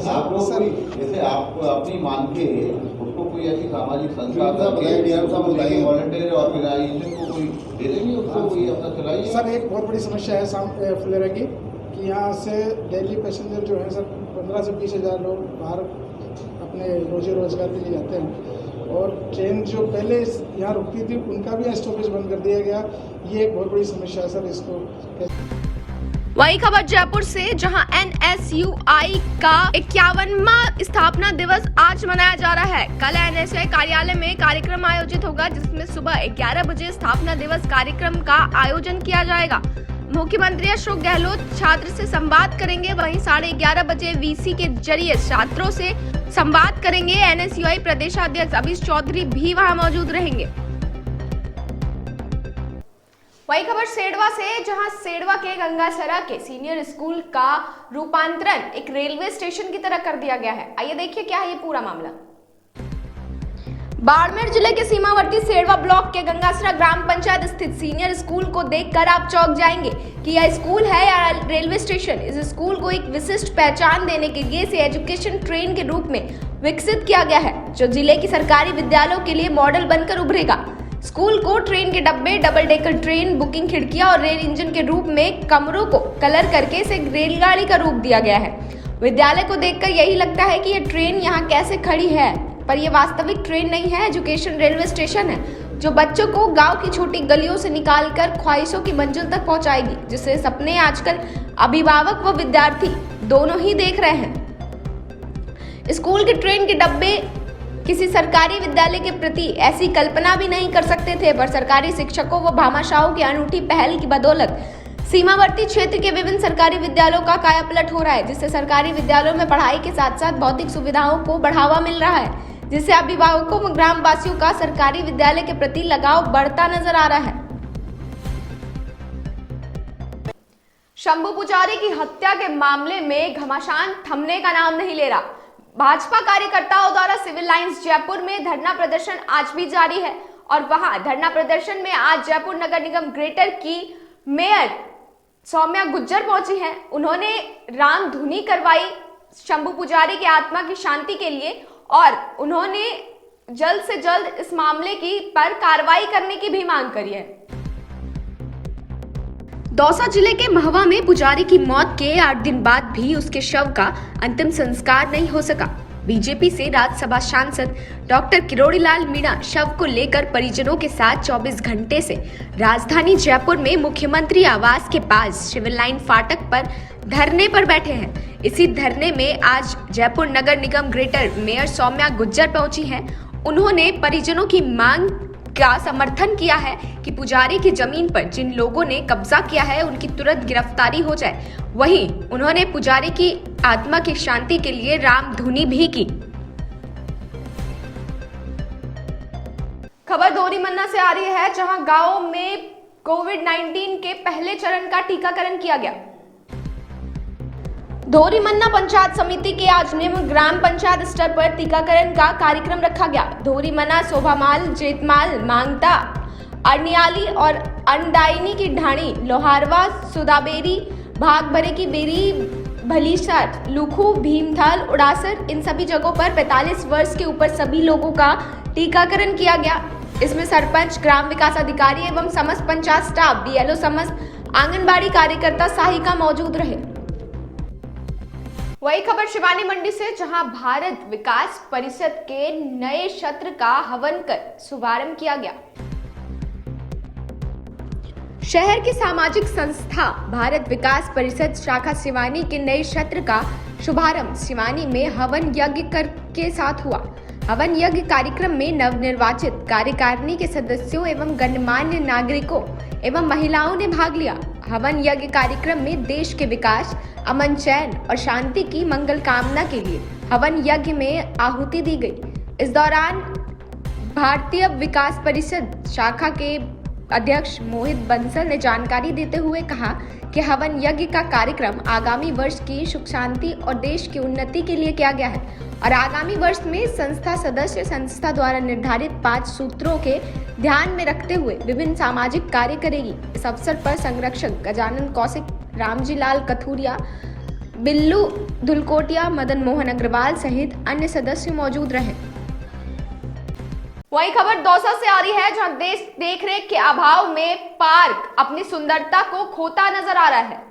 आप लोग कोई जैसे आप अपनी मान के उसको कोई ऐसी सामाजिक संस्था वॉलंटियर ऑर्गेनाइजेशन को कोई दे देंगे उसको कोई अपना चलाइए। सर एक बहुत बड़ी समस्या है फुलेरा की कि यहाँ से डेली पैसेंजर जो है सर 15 से 20 हज़ार लोग बाहर अपने रोजी रोजगार के लिए जाते हैं और ट्रेन जो पहले यहाँ रुकती थी उनका भी स्टॉपेज बंद कर दिया गया। ये एक बहुत बड़ी समस्या है सर। इसको वही खबर जयपुर से, जहां NSUI का 51वां स्थापना दिवस आज मनाया जा रहा है। कल NSUI कार्यालय में कार्यक्रम आयोजित होगा, जिसमें सुबह 11 बजे स्थापना दिवस कार्यक्रम का आयोजन किया जाएगा। मुख्यमंत्री अशोक गहलोत छात्र से संवाद करेंगे। वहीं 11:30 बजे VC के जरिए छात्रों से संवाद करेंगे। NSUI प्रदेशाध्यक्ष अभिष चौधरी भी वहां मौजूद रहेंगे। वही खबर सेडवा से, जहां सेडवा के गंगासरा के सीनियर स्कूल का रूपांतरण एक रेलवे स्टेशन की तरह कर दिया गया है। आइए देखिए क्या है ये पूरा मामला। बाड़मेर जिले के सीमावर्ती सेडवा ब्लॉक के गंगासरा ग्राम पंचायत स्थित सीनियर स्कूल को देखकर आप चौंक जाएंगे कि यह स्कूल है या रेलवे स्टेशन। इस स्कूल को एक विशिष्ट पहचान देने के लिए इसे एजुकेशन ट्रेन के रूप में विकसित किया गया है, जो जिले की सरकारी विद्यालयों के लिए मॉडल बनकर उभरेगा। स्कूल को ट्रेन के डब्बे, डबल डेकर ट्रेन, बुकिंग खिड़कियां और रेल इंजन के रूप में कमरों को कलर करके इसे रेलगाड़ी का रूप दिया गया है। विद्यालय को देखकर यही लगता है कि यह ट्रेन यहाँ कैसे खड़ी है, पर यह वास्तविक ट्रेन नहीं है, एजुकेशन रेलवे स्टेशन है, जो बच्चों को गांव की छोटी गलियों से निकालकर ख्वाहिशों की मंजिल तक पहुंचाएगी, जिससे सपने आजकल अभिभावक व विद्यार्थी दोनों ही देख रहे हैं। स्कूल के ट्रेन के डब्बे किसी सरकारी विद्यालय के प्रति ऐसी कल्पना भी नहीं कर सकते थे, पर सरकारी शिक्षकों व भामाशाहों की अनूठी पहल की बदौलत सीमावर्ती क्षेत्र के विभिन्न सरकारी विद्यालयों का कायापलट हो रहा है, जिससे सरकारी विद्यालयों में पढ़ाई के साथ साथ भौतिक सुविधाओं को बढ़ावा मिल रहा है, जिससे अभिभावकों व ग्रामवासियों का सरकारी विद्यालय के प्रति लगाव बढ़ता नजर आ रहा है। शंभू पुजारी की हत्या के मामले में घमासान थमने का नाम नहीं ले रहा। भाजपा कार्यकर्ताओं द्वारा सिविल लाइंस जयपुर में धरना प्रदर्शन आज भी जारी है और वहां धरना प्रदर्शन में आज जयपुर नगर निगम ग्रेटर की मेयर सौम्या गुज्जर पहुंची हैं। उन्होंने राम धुनी करवाई शंभू पुजारी की आत्मा की शांति के लिए और उन्होंने जल्द से जल्द इस मामले की पर कार्रवाई करने की भी मांग करी है। दौसा जिले के महवा में पुजारी की मौत के 8 दिन बाद भी उसके शव का अंतिम संस्कार नहीं हो सका। बीजेपी से राज्यसभा सांसद डॉक्टर किरोड़ीलाल मीणा शव को लेकर परिजनों के साथ 24 घंटे से राजधानी जयपुर में मुख्यमंत्री आवास के पास सिविल लाइन फाटक पर धरने पर बैठे हैं। इसी धरने में आज जयपुर नगर निगम ग्रेटर मेयर सौम्या गुज्जर पहुंची हैं। उन्होंने परिजनों की मांग का समर्थन किया है कि पुजारी की जमीन पर जिन लोगों ने कब्जा किया है उनकी तुरंत गिरफ्तारी हो जाए। वहीं उन्होंने पुजारी की आत्मा की शांति के लिए राम धुनी भी की। खबर दोरीमन्ना से आ रही है, जहां गांव में कोविड-19 के पहले चरण का टीकाकरण किया गया। दोरीमन्ना पंचायत समिति के आज निम्न ग्राम पंचायत स्तर पर टीकाकरण का कार्यक्रम रखा गया। दोरीमन्ना, शोभामाल, जेतमाल, मांगटा, अरनियाली और अंडाइनी की ढाणी, लोहारवा, सुदाबेरी, भागभरे की बेरी, भलीसर, लुखू, भीमथाल, उड़ासर, इन सभी जगहों पर 45 वर्ष के ऊपर सभी लोगों का टीकाकरण किया गया। इसमें सरपंच, ग्राम विकास अधिकारी एवं समस्त पंचायत स्टाफ, BLO, समस्त आंगनबाड़ी कार्यकर्ता, सहायिका मौजूद रहे। वही खबर शिवानी मंडी से, जहां भारत विकास परिषद के नए सत्र का हवन कर शुभारंभ किया गया। शहर की सामाजिक संस्था भारत विकास परिषद शाखा शिवानी के नए सत्र का शुभारंभ शिवानी में हवन यज्ञ के साथ हुआ। हवन यज्ञ कार्यक्रम में नवनिर्वाचित कार्यकारिणी के सदस्यों एवं गणमान्य नागरिकों एवं महिलाओं ने भाग लिया। हवन यज्ञ कार्यक्रम में देश के विकास, अमन, चैन और शांति की मंगल कामना के लिए हवन यज्ञ में आहुति दी गई। इस दौरान भारतीय विकास परिषद शाखा के अध्यक्ष मोहित बंसल ने जानकारी देते हुए कहा कि हवन यज्ञ का कार्यक्रम आगामी वर्ष की सुख शांति और देश की उन्नति के लिए किया गया है और आगामी वर्ष में संस्था सदस्य संस्था द्वारा निर्धारित 5 सूत्रों के ध्यान में रखते हुए विभिन्न सामाजिक कार्य करेगी। इस अवसर पर संरक्षक गजानन कौशिक, रामजी लाल कथुरिया, बिल्लू धुलकोटिया, मदन मोहन अग्रवाल सहित अन्य सदस्य मौजूद रहे। वही खबर दौसा से आ रही है, जहां देख रेख के अभाव में पार्क अपनी सुंदरता को खोता नजर आ रहा है।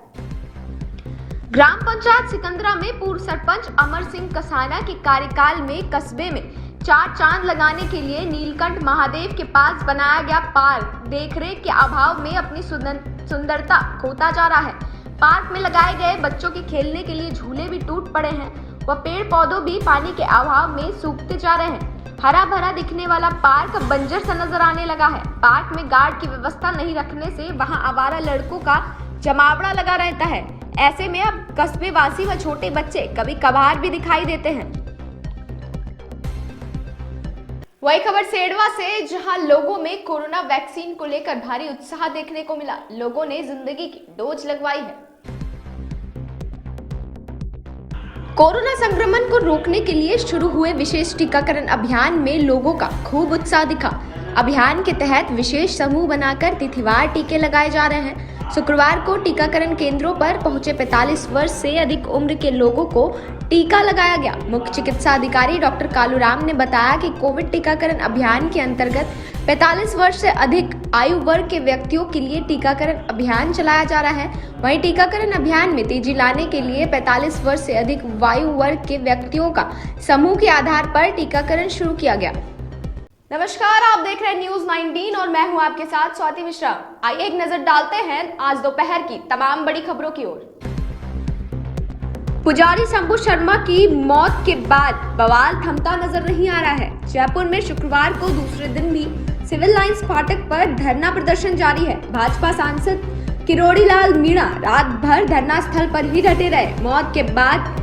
ग्राम पंचायत सिकंदरा में पूर्व सरपंच अमर सिंह कसाना के कार्यकाल में कस्बे में 4 चांद लगाने के लिए नीलकंठ महादेव के पास बनाया गया पार्क देखरेख के अभाव में अपनी सुंदरता खोता जा रहा है। पार्क में लगाए गए बच्चों के खेलने के लिए झूले भी टूट पड़े हैं व पेड़ पौधों भी पानी के अभाव में सूखते जा रहे हैं। हरा भरा दिखने वाला पार्क अब बंजर सा नजर आने लगा है। पार्क में गार्ड की व्यवस्था नहीं रखने से वहां आवारा लड़कों का जमावड़ा लगा रहता है। ऐसे में अब कस्बे वासी व छोटे बच्चे कभी कभार भी दिखाई देते हैं। वही खबर सेडवा से, जहां लोगों में कोरोना वैक्सीन को लेकर भारी उत्साह देखने को मिला। लोगों ने जिंदगी की डोज लगवाई है। कोरोना संक्रमण को रोकने के लिए शुरू हुए विशेष टीकाकरण अभियान में लोगों का खूब उत्साह दिखा। अभियान के तहत विशेष समूह बनाकर तिथिवार टीके लगाए जा रहे हैं। शुक्रवार को टीकाकरण केंद्रों पर पहुंचे 45 वर्ष से अधिक उम्र के लोगों को टीका लगाया गया। मुख्य चिकित्सा अधिकारी डॉक्टर कालूराम ने बताया कि कोविड टीकाकरण अभियान के अंतर्गत 45 वर्ष से अधिक आयु वर्ग के व्यक्तियों के लिए टीकाकरण अभियान चलाया जा रहा है। वहीं टीकाकरण अभियान में तेजी लाने के लिए 45 वर्ष से अधिक आयु वर्ग के व्यक्तियों का समूह के आधार पर टीकाकरण शुरू किया गया। नमस्कार, आप देख रहे हैं न्यूज 19 और मैं हूं आपके साथ स्वाति मिश्रा। आइए एक नजर डालते हैं आज दोपहर की तमाम बड़ी खबरों की ओर। पुजारी शंभू शर्मा की मौत के बाद बवाल थमता नजर नहीं आ रहा है। जयपुर में शुक्रवार को दूसरे दिन भी सिविल लाइंस फाटक पर धरना प्रदर्शन जारी है। भाजपा सांसद किरोड़ी लाल मीणा रात भर धरना स्थल पर ही डटे रहे। मौत के बाद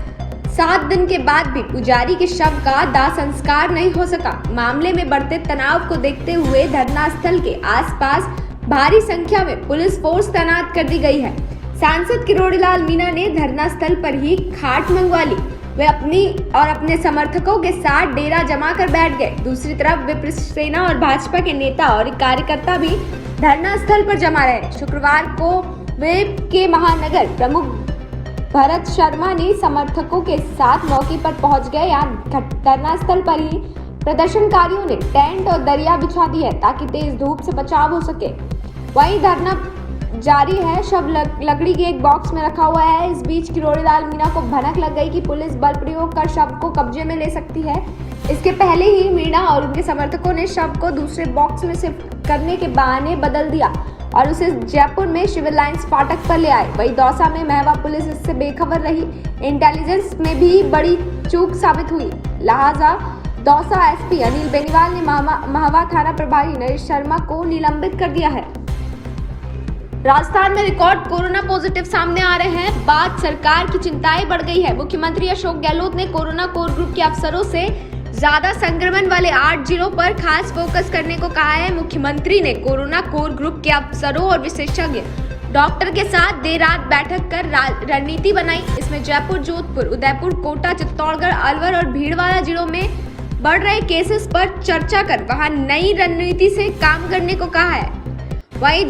7 दिन के बाद भी पुजारी के शव का दाह संस्कार नहीं हो सका। मामले में बढ़ते तनाव को देखते हुए धरना स्थल के आसपास भारी संख्या में पुलिस फोर्स तैनात कर दी गई है। सांसद किरोड़ी लाल मीणा ने धरना स्थल पर ही खाट मंगवा ली। वे अपने समर्थकों के साथ डेरा जमा कर बैठ गए। दूसरी तरफ विपक्ष सेना और भाजपा के नेता और कार्यकर्ता भी धरना स्थल पर जमा रहे। शुक्रवार को विप के महानगर प्रमुख भरत शर्मा ने समर्थकों के साथ मौके पर पहुंच गए। यहाँ धरना स्थल पर ही प्रदर्शनकारियों ने टेंट और दरिया बिछा दी है ताकि तेज धूप से बचाव हो सके। वहीं धरना जारी है। शव लकड़ी के एक बॉक्स में रखा हुआ है। इस बीच किरोड़ी लाल मीणा को भनक लग गई कि पुलिस बल प्रयोग कर शव को कब्जे में ले सकती है। इसके पहले ही मीणा और उनके समर्थकों ने शव को दूसरे बॉक्स में शिफ्ट करने के बहाने बदल दिया और उसे जयपुर में सिविल लाइंस फाटक पर ले आए। वहीं दौसा में महवा पुलिस इससे बेखबर रही। इंटेलिजेंस में भी बड़ी चूक साबित हुई। लिहाजा दौसा एसपी अनिल बेनीवाल ने महवा थाना प्रभारी नरेश शर्मा को निलंबित कर दिया है। राजस्थान में रिकॉर्ड कोरोना पॉजिटिव सामने आ रहे हैं। बाद सरकार की चिंताएं बढ़ गई है। मुख्यमंत्री अशोक गहलोत ने कोरोना कोर ग्रुप के अफसरों से ज्यादा संक्रमण वाले 8 जिलों पर खास फोकस करने को कहा है। मुख्यमंत्री ने कोरोना कोर ग्रुप के अफसरों और विशेषज्ञ डॉक्टर के साथ देर रात बैठक कर रणनीति बनाई। इसमें जयपुर, जोधपुर, उदयपुर, कोटा, चित्तौड़गढ़, अलवर और भीलवाड़ा जिलों में बढ़ रहे केसेस पर चर्चा कर वहां नई रणनीति से काम करने को कहा है। वहीं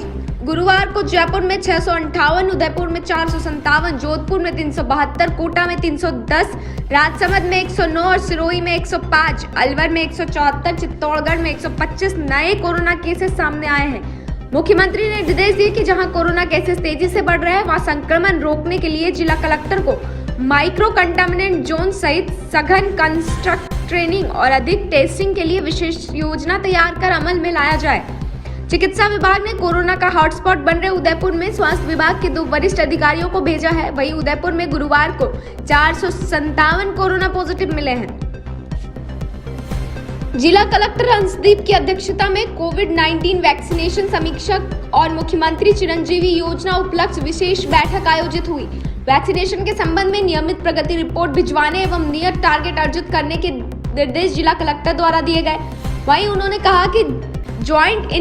गुरुवार को जयपुर में 658, उदयपुर में 457, जोधपुर में 372, कोटा में 310, राजसमंद में 109 और सिरोही में 105, अलवर में 174, चित्तौड़गढ़ में 125 नए कोरोना केसेस सामने आए हैं। मुख्यमंत्री ने निर्देश दिए कि जहां कोरोना केसेस तेजी से बढ़ रहे हैं वहां संक्रमण रोकने के लिए जिला कलेक्टर को माइक्रो कंटामिनेंट जोन सहित सघन कंस्ट्रक्ट ट्रेनिंग और अधिक टेस्टिंग के लिए विशेष योजना तैयार कर अमल में लाया जाए। चिकित्सा विभाग ने कोरोना का हॉटस्पॉट बन रहे उदयपुर में स्वास्थ्य विभाग के 2 वरिष्ठ अधिकारियों को भेजा है। वहीं उदयपुर में गुरुवार को 457 कोरोना पॉजिटिव मिले हैं। जिला कलेक्टर हंसदीप की अध्यक्षता में कोविड-19 वैक्सीनेशन समीक्षक और मुख्यमंत्री चिरंजीवी योजना उपलक्ष्य विशेष बैठक आयोजित हुई। वैक्सीनेशन के संबंध में नियमित प्रगति रिपोर्ट भिजवाने एवं नियत टारगेट अर्जित करने के निर्देश जिला कलेक्टर द्वारा दिए गए। वहीं उन्होंने कहा कि joint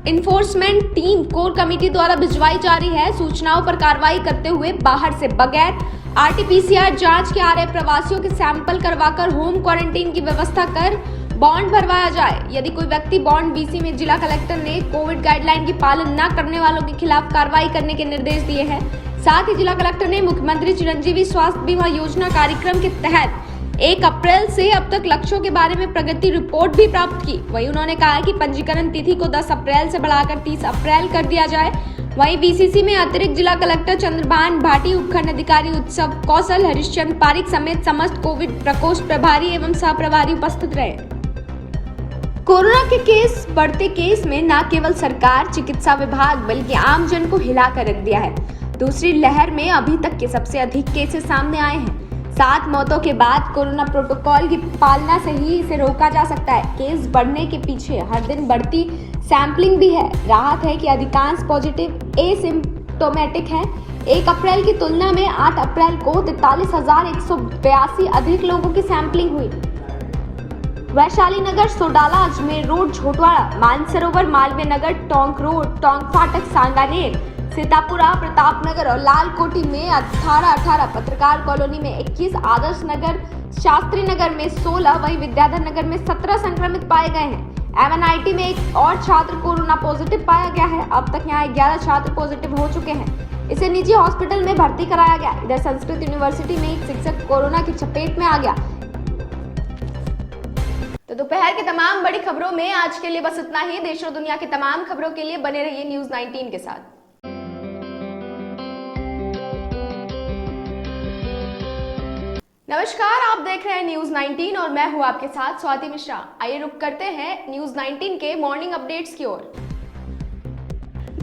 enforcement team core committee द्वारा भिजवाई जा रही है। सूचनाओं पर कार्रवाई करते हुए बाहर से बगैर RT-PCR जांच के आ रहे प्रवासियों के सैंपल करवाकर होम क्वारंटीन की व्यवस्था कर बॉन्ड भरवाया जाए। यदि कोई व्यक्ति बॉन्ड BC में जिला कलेक्टर ने कोविड गाइडलाइन की पालन न करने वालों के खिलाफ कार्रवाई करने के निर्देश दिए हैं। साथ ही जिला कलेक्टर ने मुख्यमंत्री चिरंजीवी स्वास्थ्य बीमा योजना कार्यक्रम के तहत 1 अप्रैल से अब तक लक्ष्यों के बारे में प्रगति रिपोर्ट भी प्राप्त की। वहीं उन्होंने कहा कि पंजीकरण तिथि को 10 अप्रैल से बढ़ाकर 30 अप्रैल कर दिया जाए। वहीं बीसीसी में अतिरिक्त जिला कलेक्टर चंद्रभान भाटी, उपखंड अधिकारी उत्सव कौशल हरिश्चंद्र पारिक समेत समस्त कोविड प्रकोष्ठ प्रभारी एवं सह प्रभारी उपस्थित रहे। कोरोना के केस बढ़ते केस में न केवल सरकार, चिकित्सा विभाग बल्कि आमजन को हिलाकर रख दिया है। दूसरी लहर में अभी तक के सबसे अधिक केसेस सामने आए हैं। 7 मौतों के बाद कोरोना प्रोटोकॉल की पालना से ही इसे रोका जा सकता है। केस बढ़ने के पीछे हर दिन बढ़ती सैंपलिंग भी है। राहत है कि अधिकांश पॉजिटिव एसिम्प्टोमेटिक हैं। 1 अप्रैल की तुलना में 8 अप्रैल को 43,182 अधिक लोगों की सैंपलिंग हुई। वैशाली नगर, सोडाला, अजमेर रोड, झोटवाड़ा, मानसरोवर, मालवीय नगर, टोंक रोड, टोंक फाटक, सांगानेर, सीतापुरा, प्रतापनगर और लालकोटी में 18, पत्रकार कॉलोनी में 21, आदर्श नगर, शास्त्री नगर में 16, वहीं विद्याधर नगर में 17 संक्रमित पाए गए हैं। MNIT में एक और छात्र कोरोना पॉजिटिव पाया गया है। अब तक यहाँ 11 छात्र पॉजिटिव हो चुके हैं। इसे निजी हॉस्पिटल में भर्ती कराया गया। इधर संस्कृत यूनिवर्सिटी में एक शिक्षक कोरोना की चपेट में आ गया। तो दोपहर की तमाम बड़ी खबरों में आज के लिए बस इतना ही। देश और दुनिया की तमाम खबरों के लिए बने रहिए न्यूज़ 19 के साथ। नमस्कार, आप देख रहे हैं न्यूज़ 19 और मैं हूं आपके साथ स्वाति मिश्रा। आइए रुक करते हैं न्यूज़ 19 के मॉर्निंग अपडेट्स की ओर।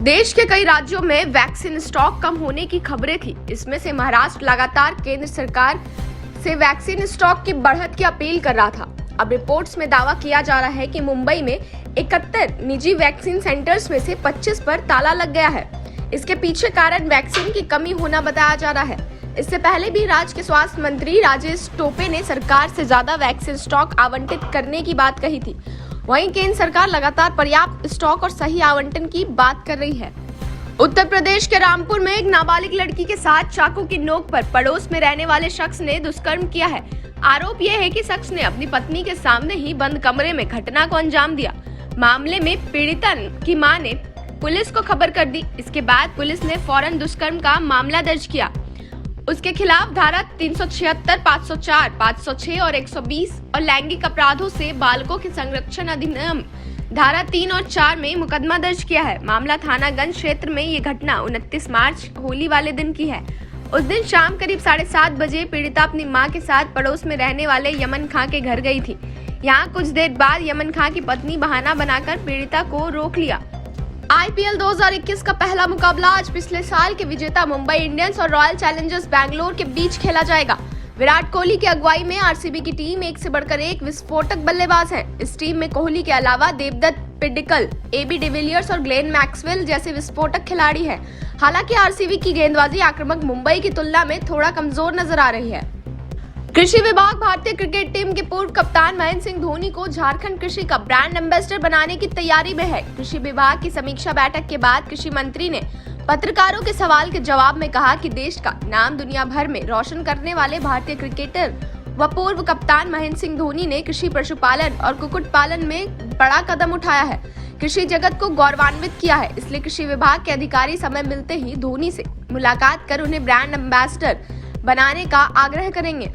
देश के कई राज्यों में वैक्सीन स्टॉक कम होने की खबरें थी। इसमें से महाराष्ट्र लगातार केंद्र सरकार से वैक्सीन स्टॉक की बढ़त की अपील कर रहा था। अब रिपोर्ट्स में दावा किया जा रहा है कि मुंबई में 71 निजी वैक्सीन सेंटर्स में से 25 पर ताला लग गया है। इसके पीछे कारण वैक्सीन की कमी होना बताया जा रहा है। इससे पहले भी राज्य के स्वास्थ्य मंत्री राजेश टोपे ने सरकार से ज्यादा वैक्सीन स्टॉक आवंटित करने की बात कही थी। वहीं केंद्र सरकार लगातार पर्याप्त स्टॉक और सही आवंटन की बात कर रही है। उत्तर प्रदेश के रामपुर में एक नाबालिग लड़की के साथ चाकू की नोक पर पड़ोस में रहने वाले शख्स ने दुष्कर्म किया है। आरोप यह है कि शख्स ने अपनी पत्नी के सामने ही बंद कमरे में घटना को अंजाम दिया। मामले में पीड़िता की मां ने पुलिस को खबर कर दी। इसके बाद पुलिस ने फौरन दुष्कर्म का मामला दर्ज किया। उसके खिलाफ धारा 376, 504, 506 और 120 और लैंगिक अपराधों से बालकों के संरक्षण अधिनियम धारा 3 और 4 में मुकदमा दर्ज किया है। मामला थानागंज क्षेत्र में ये घटना 29 मार्च होली वाले दिन की है। उस दिन शाम करीब 7:30 बजे पीड़िता अपनी मां के साथ पड़ोस में रहने वाले यमन खां के घर गई थी। यहाँ कुछ देर बाद यमन खां की पत्नी बहाना बनाकर पीड़िता को रोक लिया। IPL 2021 का पहला मुकाबला आज पिछले साल के विजेता मुंबई इंडियंस और रॉयल चैलेंजर्स बैंगलोर के बीच खेला जाएगा। विराट कोहली की अगुवाई में RCB की टीम एक से बढ़कर एक विस्फोटक बल्लेबाज है। इस टीम में कोहली के अलावा देवदत्त पिडिकल, AB डिविलियर्स और ग्लेन मैक्सवेल जैसे विस्फोटक खिलाड़ी हैं। हालांकि RCB की गेंदबाजी आक्रामक मुंबई की तुलना में थोड़ा कमजोर नजर आ रही है। कृषि विभाग भारतीय क्रिकेट टीम के पूर्व कप्तान महेंद्र सिंह धोनी को झारखंड कृषि का ब्रांड एम्बेसडर बनाने की तैयारी में है। कृषि विभाग की समीक्षा बैठक के बाद कृषि मंत्री ने पत्रकारों के सवाल के जवाब में कहा कि देश का नाम दुनिया भर में रोशन करने वाले भारतीय क्रिकेटर व पूर्व कप्तान महेंद्र सिंह धोनी ने कृषि, पशुपालन और कुक्कुट पालन में बड़ा कदम उठाया है। कृषि जगत को गौरवान्वित किया है। इसलिए कृषि विभाग के अधिकारी समय मिलते ही धोनी से मुलाकात कर उन्हें ब्रांड एम्बेसडर बनाने का आग्रह करेंगे।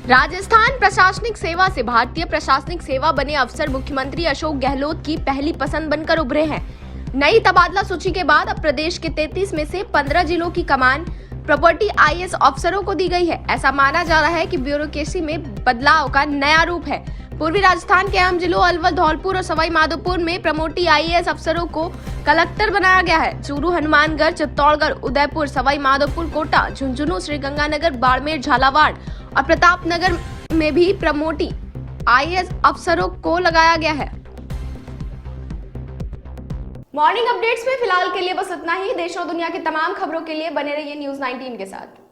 राजस्थान प्रशासनिक सेवा से भारतीय प्रशासनिक सेवा बने अफसर मुख्यमंत्री अशोक गहलोत की पहली पसंद बनकर उभरे हैं। नई तबादला सूची के बाद अब प्रदेश के 33 में से 15 जिलों की कमान प्रॉपर्टी IAS अफसरों को दी गई है। ऐसा माना जा रहा है कि ब्यूरोक्रेसी में बदलाव का नया रूप है। पूर्वी राजस्थान के अहम जिलों अलवर, धौलपुर और सवाई माधोपुर में प्रमोटी IAS अफसरों को कलेक्टर बनाया गया है। चूरू, हनुमानगढ़, चित्तौड़गढ़, उदयपुर, सवाई माधोपुर, कोटा, झुंझुनू, श्रीगंगानगर, बाड़मेर, झालावाड़ और प्रतापनगर में भी प्रमोटी IAS अफसरों को लगाया गया है। मॉर्निंग अपडेट्स में फिलहाल के लिए बस इतना ही। देश और दुनिया की तमाम खबरों के लिए बने रहिए न्यूज़ 19 के साथ।